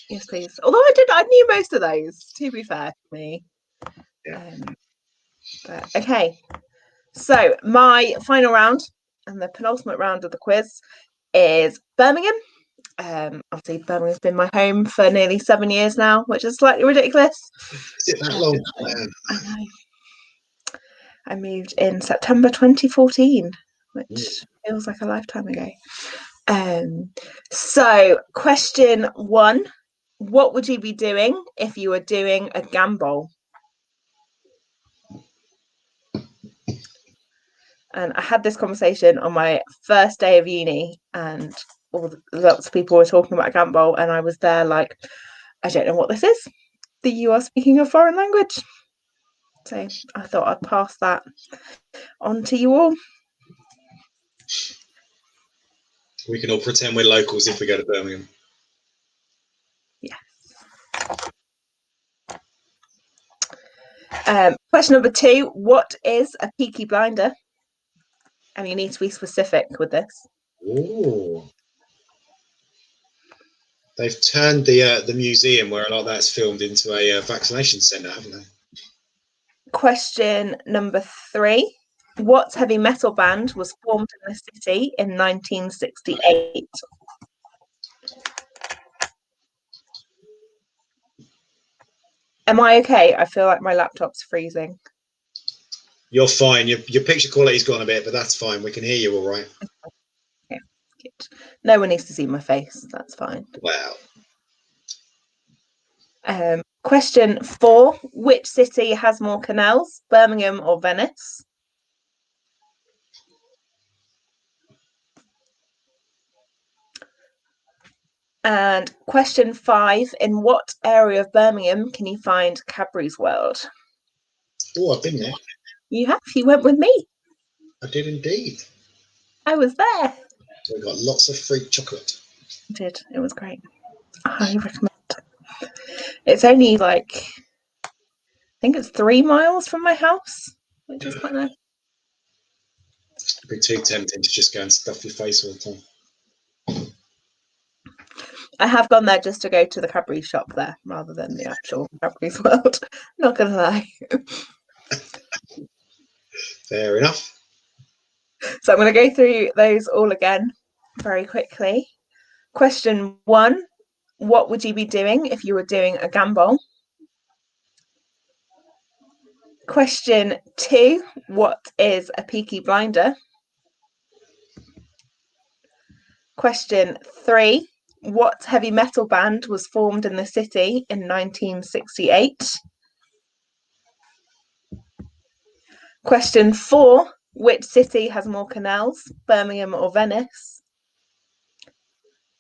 Yes, please. Although I knew most of those. To be fair to me. Yeah. But okay. So my final round and the penultimate round of the quiz is Birmingham. Obviously, Birmingham's been my home for nearly 7 years now, which is slightly ridiculous. Is it that long? I know. I moved in September 2014, which feels like a lifetime ago. So, question 1: what would you be doing if you were doing a gambol? And I had this conversation on my first day of uni, and lots of people were talking about gambol, and I was there like, I don't know what this is. That you are speaking a foreign language. So I thought I'd pass that on to you all. We can all pretend we're locals if we go to Birmingham. Yes. Question number 2: what is a Peaky Blinder? And you need to be specific with this. Ooh. They've turned the museum where a lot of that's filmed into a vaccination centre, haven't they? Question number 3: what heavy metal band was formed in the city in 1968? Am I okay? I feel like my laptop's freezing. You're fine. Your picture quality's gone a bit, but that's fine. We can hear you all right. Okay, good. No one needs to see my face. That's fine. Wow. Question 4: which city has more canals, Birmingham or Venice? And question 5: in what area of Birmingham can you find Cadbury's World? Oh, I've been there. You have. You went with me. I did indeed. I was there. So we got lots of free chocolate. I did. It was great. I highly recommend. It's only like, I think it's 3 miles from my house, which is quite nice. It'd be too tempting to just go and stuff your face all the time. I have gone there just to go to the Cadbury shop there rather than the actual Cadbury's World. Not gonna lie. Fair enough. So I'm going to go through those all again very quickly. Question 1: what would you be doing if you were doing a gambol? Question 2: what is a Peaky Blinder? Question 3: what heavy metal band was formed in the city in 1968? Question 4: which city has more canals, Birmingham or Venice?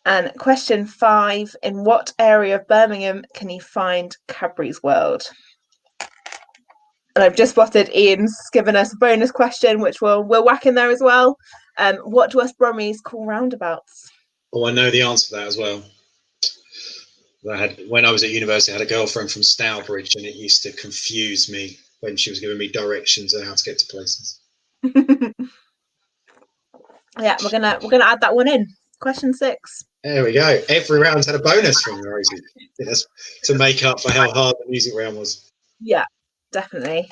And question 5: in what area of Birmingham can you find Cadbury's World? And I've just spotted Ian's given us a bonus question, which we'll whack in there as well. What do us Brummies call roundabouts? Oh, I know the answer to that as well. When I was at university, I had a girlfriend from Stourbridge, and it used to confuse me when she was giving me directions on how to get to places. Yeah, we're gonna add that one in. Question 6. There we go. Every round's had a bonus from Rosie. Yes, to make up for how hard the music round was. Yeah, definitely.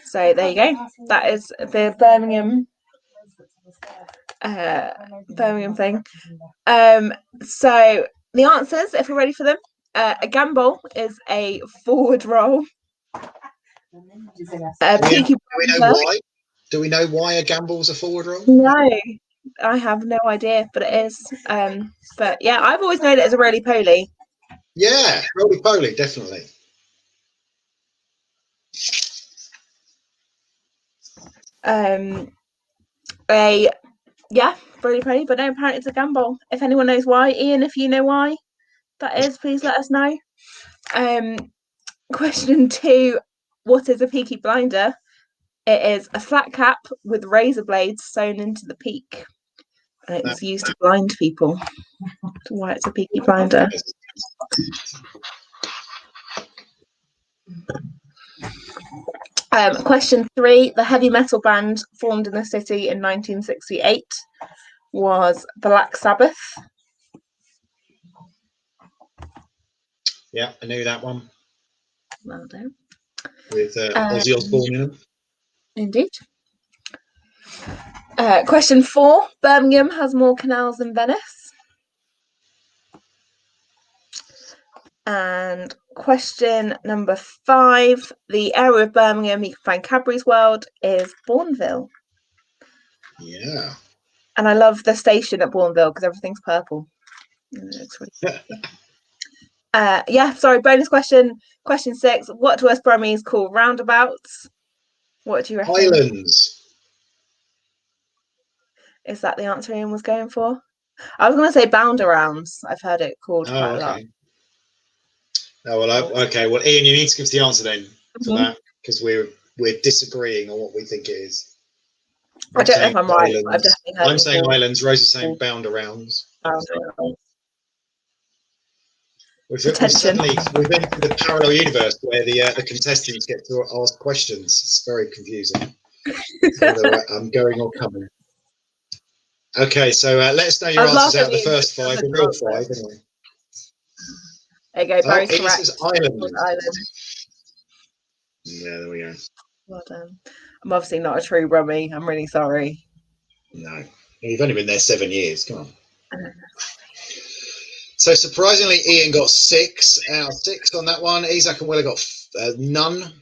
So there you go. That is the Birmingham thing. So the answers, if we're ready for them. A gambol is a forward roll. Do we know why a gamble's a forward roll? No, I have no idea, but it is. But yeah, I've always known it as a roly-poly. Yeah, roly-poly, definitely. Roly-poly, but no, apparently it's a gambol. If anyone knows why, Ian, if you know why that is, please let us know. Question 2: what is a Peaky Blinder? It is a flat cap with razor blades sewn into the peak, and it was used to blind people. That's why it's a Peaky Blinder. Question 3. The heavy metal band formed in the city in 1968 was Black Sabbath. Yeah, I knew that one. Well done. With Ozzy Osbourne in them. Indeed. Question 4. Birmingham has more canals than Venice. And question number 5. The area of Birmingham you can find Cadbury's World is Bourneville. Yeah. And I love the station at Bourneville because everything's purple. It's really sorry, bonus question. Question 6. What do West Brummies call roundabouts? What do you reckon? Islands. Is that the answer Ian was going for? I was going to say bound-arounds. I've heard it called quite a lot. Oh, well, okay. Well, Ian, you need to give us the answer then to that, because we're disagreeing on what we think it is. I don't know if I'm right. I've definitely heard I'm saying islands. Rose is saying bound-arounds. We've been into the parallel universe where the contestants get to ask questions. It's very confusing. Whether I'm going or coming. Okay, so let us know your answers out of the first 5. The real 5, anyway. There you go, Barry's correct. This is island. Yeah, there we go. Well done. I'm obviously not a true Brummie. I'm really sorry. No, you've only been there 7 years. Come on. So surprisingly, Ian got 6 out of 6 on that one. Isaac and Willa got none.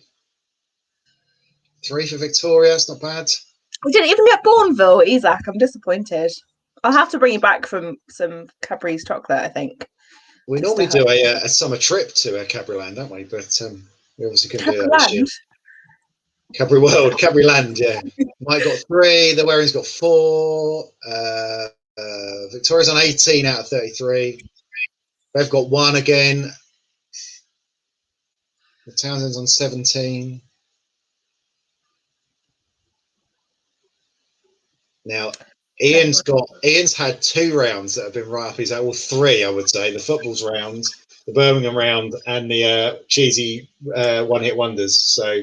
3 for Victoria. It's not bad. We didn't even get Bourneville, Isaac. I'm disappointed. I'll have to bring you back from some Cadbury's chocolate, I think. We normally do a summer trip to Cadburyland, don't we? But we obviously couldn't do that this year. Cadbury World, Cadbury Land, yeah. Mike got 3. The Warings got 4. Victoria's on 18 out of 33. They've got 1 again. The Townsend's on 17. Now, Ian's had 2 rounds that have been right up his alley. Well, 3, I would say. The footballs round, the Birmingham round, and the cheesy one-hit wonders. So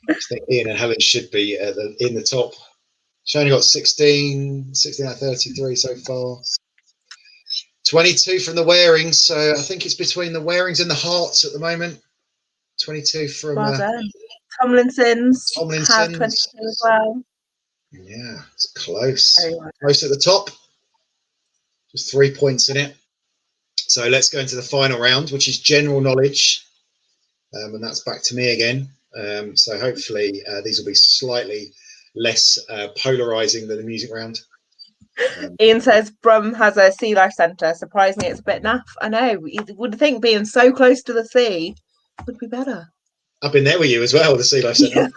I think Ian and Helen should be in the top. She's only got 16 out of 33 so far. 22 from the Warings, so I think it's between the Warings and the Hearts at the moment. 22 from Tomlinson's have 22 as well. Yeah, it's close. Close at the top. Just 3 points in it. So let's go into the final round, which is general knowledge. And that's back to me again. So hopefully these will be slightly less polarizing than the music round. Ian says Brum has a sea life centre. Surprisingly, it's a bit naff. I know. You would think being so close to the sea would be better. I've been there with you as well, the sea life centre.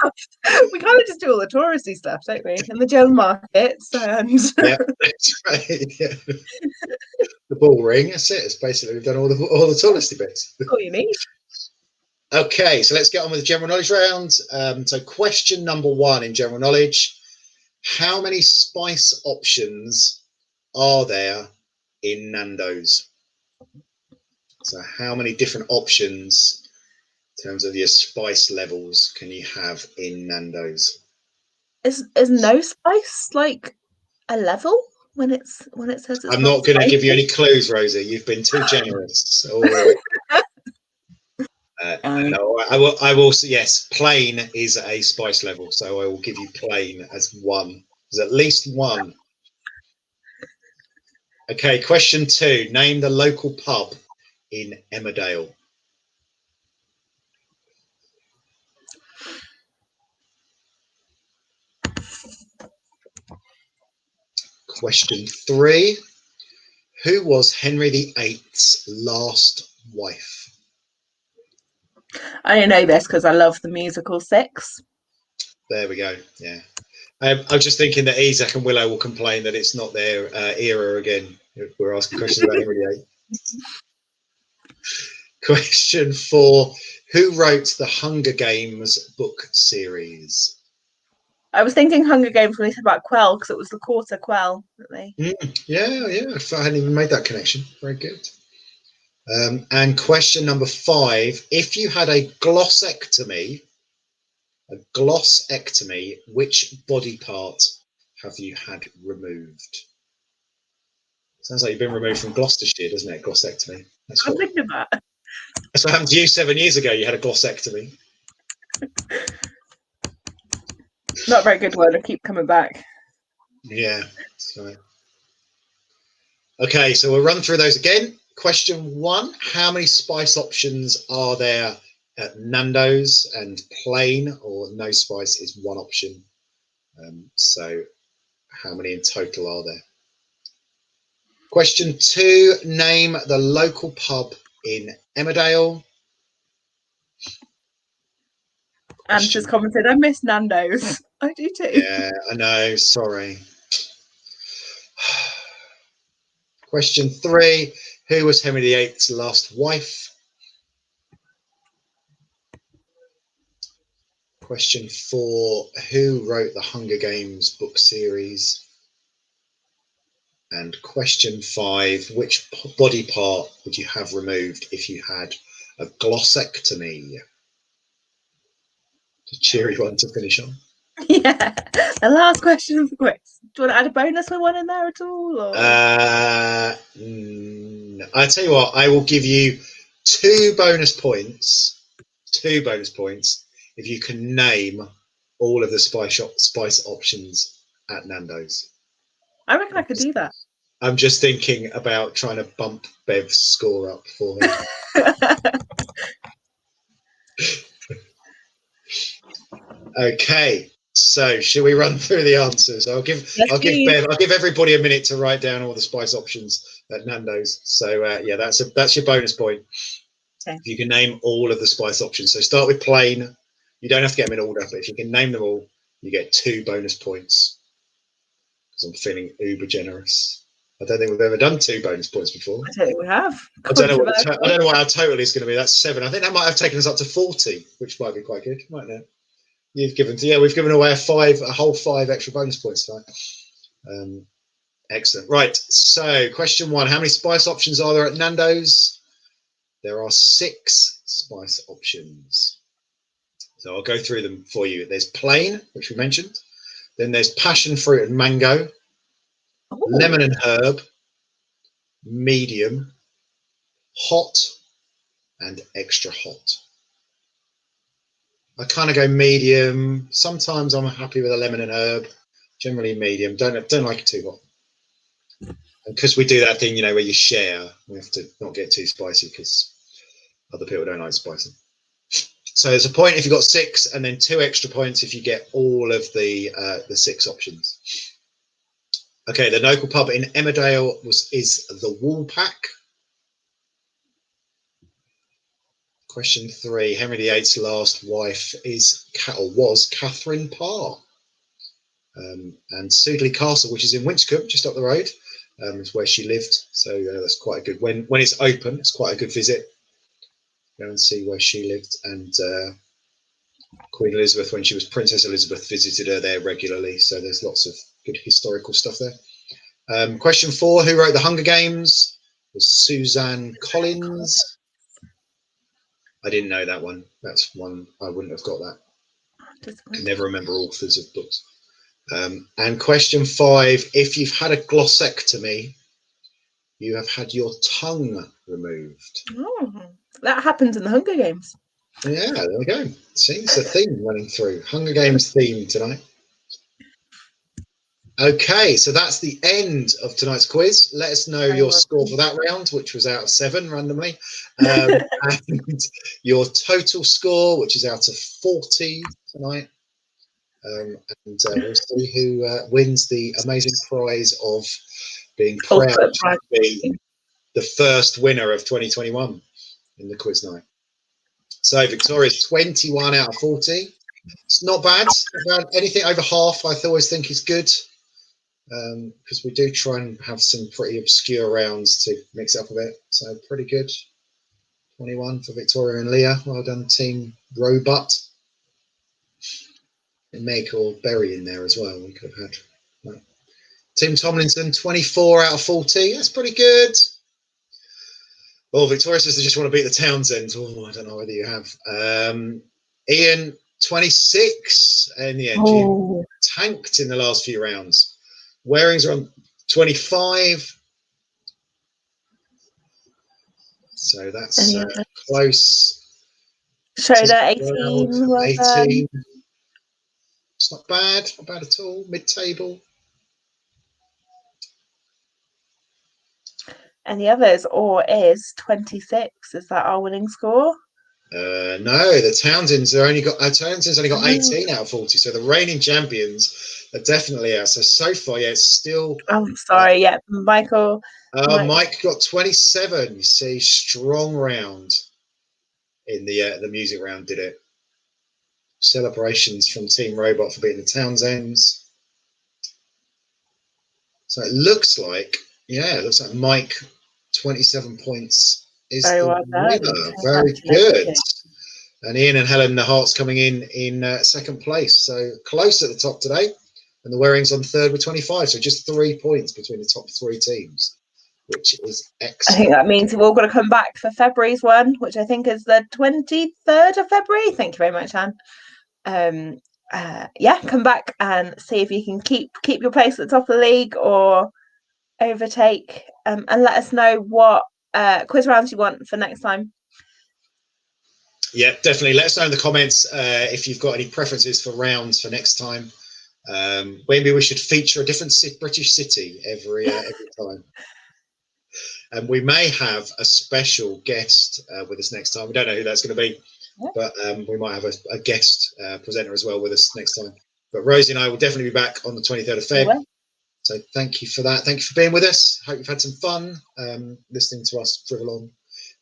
Yeah. We kind of just do all the touristy stuff, don't we? And the gem markets and yeah, that's right. Yeah. The ball ring. That's it. It's basically we've done all the touristy bits. All you need. Okay, so let's get on with the general knowledge round. So question number 1 in general knowledge. How many spice options are there in Nando's? So how many different options in terms of your spice levels can you have in Nando's? Is no spice like a level when it says it's I'm not going to give you any clues, Rosie. You've been too generous. No, I will. Yes, plain is a spice level, so I will give you plain as 1. There's at least 1. Okay, question 2. Name the local pub in Emmerdale. Question 3. Who was Henry VIII's last wife? I don't know this because I love the musical 6. There we go. Yeah. I was just thinking that Isaac and Willow will complain that it's not their era again. We're asking questions about Henry VIII. Question 4. Who wrote the Hunger Games book series? I was thinking Hunger Games when they said about Quell because it was the quarter Quell that they. Yeah. I hadn't even made that connection. Very good. And question number 5, if you had a glossectomy, which body part have you had removed? Sounds like you've been removed from Gloucestershire, doesn't it? Glossectomy. That's I'm thinking about. what happened to you 7 years ago. You had a glossectomy. Not a very good word. I keep coming back. Yeah. Sorry. Okay, so we'll run through those again. Question 1, how many spice options are there at Nando's? And plain or no spice is one option. So how many in total are there? Question 2, name the local pub in Emmerdale. And just commented, I miss Nando's. I do too. Yeah, I know, sorry. Question 3, who was Henry VIII's last wife? Question 4, who wrote the Hunger Games book series? And question 5, which body part would you have removed if you had a glossectomy? It's a cheery one to finish on. Yeah. The last question of the quiz. Do you want to add a bonus with one in there at all? Or? I tell you what, I will give you 2 bonus points. 2 bonus points if you can name all of the spice options at Nando's. I reckon I could do that. I'm just thinking about trying to bump Bev's score up for me. Okay, so should we run through the answers? I'll give everybody a minute to write down all the spice options at Nando's. So yeah, that's your bonus point. Okay. If you can name all of the spice options. So start with plain. You don't have to get them in order, but if you can name them all, you get 2 bonus points. Because I'm feeling uber generous. I don't think we've ever done 2 bonus points before. I don't think we have. I don't know what our total is going to be. That's 7. I think that might have taken us up to 40, which might be quite good, mightn't it? We've given away a whole 5 extra bonus points tonight. Excellent. Right. So, question 1: how many spice options are there at Nando's? There are 6 spice options. So I'll go through them for you. There's plain, which we mentioned. Then there's passion fruit and mango, lemon and herb, medium, hot, and extra hot. I kind of go medium. Sometimes I'm happy with a lemon and herb. Generally medium. Don't like it too hot. Because we do that thing, where you share. We have to not get too spicy because other people don't like spicy. So there's a point if you've got 6, and then 2 extra points if you get all of the 6 options. Okay, the local pub in Emmerdale is the Woolpack. Question 3: Henry VIII's last wife was Catherine Parr. And Sudeley Castle, which is in Winchcombe, just up the road, is where she lived. So that's quite a good. When it's open, it's quite a good visit. Go and see where she lived. And Queen Elizabeth, when she was Princess Elizabeth, visited her there regularly. So there's lots of good historical stuff there. Question 4: who wrote the Hunger Games? Was Suzanne Collins. I didn't know that one. That's one I wouldn't have got that. I can never remember authors of books. And question 5: if you've had a glossectomy, you have had your tongue removed. Oh, that happens in the Hunger Games. Yeah, there we go. See, it's a theme running through. Hunger Games theme tonight. Okay, so that's the end of tonight's quiz. Let us know your score for that round, which was out of 7 randomly, and your total score, which is out of 40 tonight. And we'll see who wins the amazing prize of being proud to be the first winner of 2021 in the quiz night. So Victoria's 21 out of 40. It's not bad. Anything over half, I always think is good, because we do try and have some pretty obscure rounds to mix it up a bit. So pretty good. 21 for Victoria and Leah. Well done, Team Robot. Meg or Berry in there as well. We could have had. No. Tim Tomlinson, 24 out of 40. That's pretty good. Oh, Victoria says they just want to beat the Townsend. Oh, I don't know whether you have. Ian, 26 in the end. You tanked in the last few rounds. Warings are on 25. So that's close. Schroeder, 18. Well 18. It's not bad at all. Mid-table. And the others, or is 26. Is that our winning score? No, the Townsend's only got 18 out of 40. So the reigning champions are definitely out. So far, yeah, it's still. Oh, sorry. Yeah, Michael. Mike got 27. You see, strong round in the music round. Did it? Celebrations from Team Robot for beating the Townsends. So it looks like Mike, 27 points is very the well winner. done. Very good. And Ian and Helen, the Hearts, coming in second place. So close at the top today. And the Warings on third with 25. So just 3 points between the top 3 teams, which is excellent. I think that means we've all got to come back for February's one, which I think is the 23rd of February. Thank you very much, Anne. Come back and see if you can keep your place at the top of the league or overtake, and let us know what quiz rounds you want for next time. Yeah, definitely. Let us know in the comments if you've got any preferences for rounds for next time. Maybe we should feature a different British city every time. And we may have a special guest with us next time. We don't know who that's going to be, but we might have a guest presenter as well with us next time. But Rosie and I will definitely be back on the 23rd of Feb. So thank you for that. Thank you for being with us. Hope you've had some fun listening to us drivel on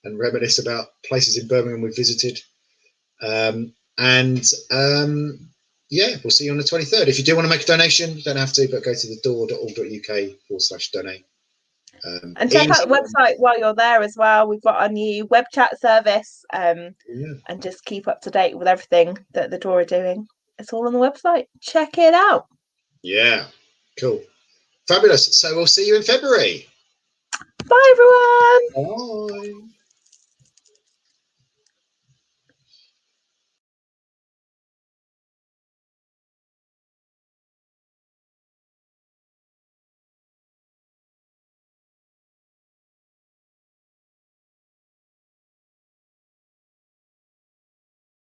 and reminisce about places in Birmingham we've visited. We'll see you on the 23rd. If you do want to make a donation, you don't have to, but go to thedoor.org.uk/donate. And check out the website while you're there as well. We've got our new web chat service, and just keep up to date with everything that the Door are doing. It's all on the website. Check it out. Yeah, cool. Fabulous. So we'll see you in February. Bye, everyone. Bye.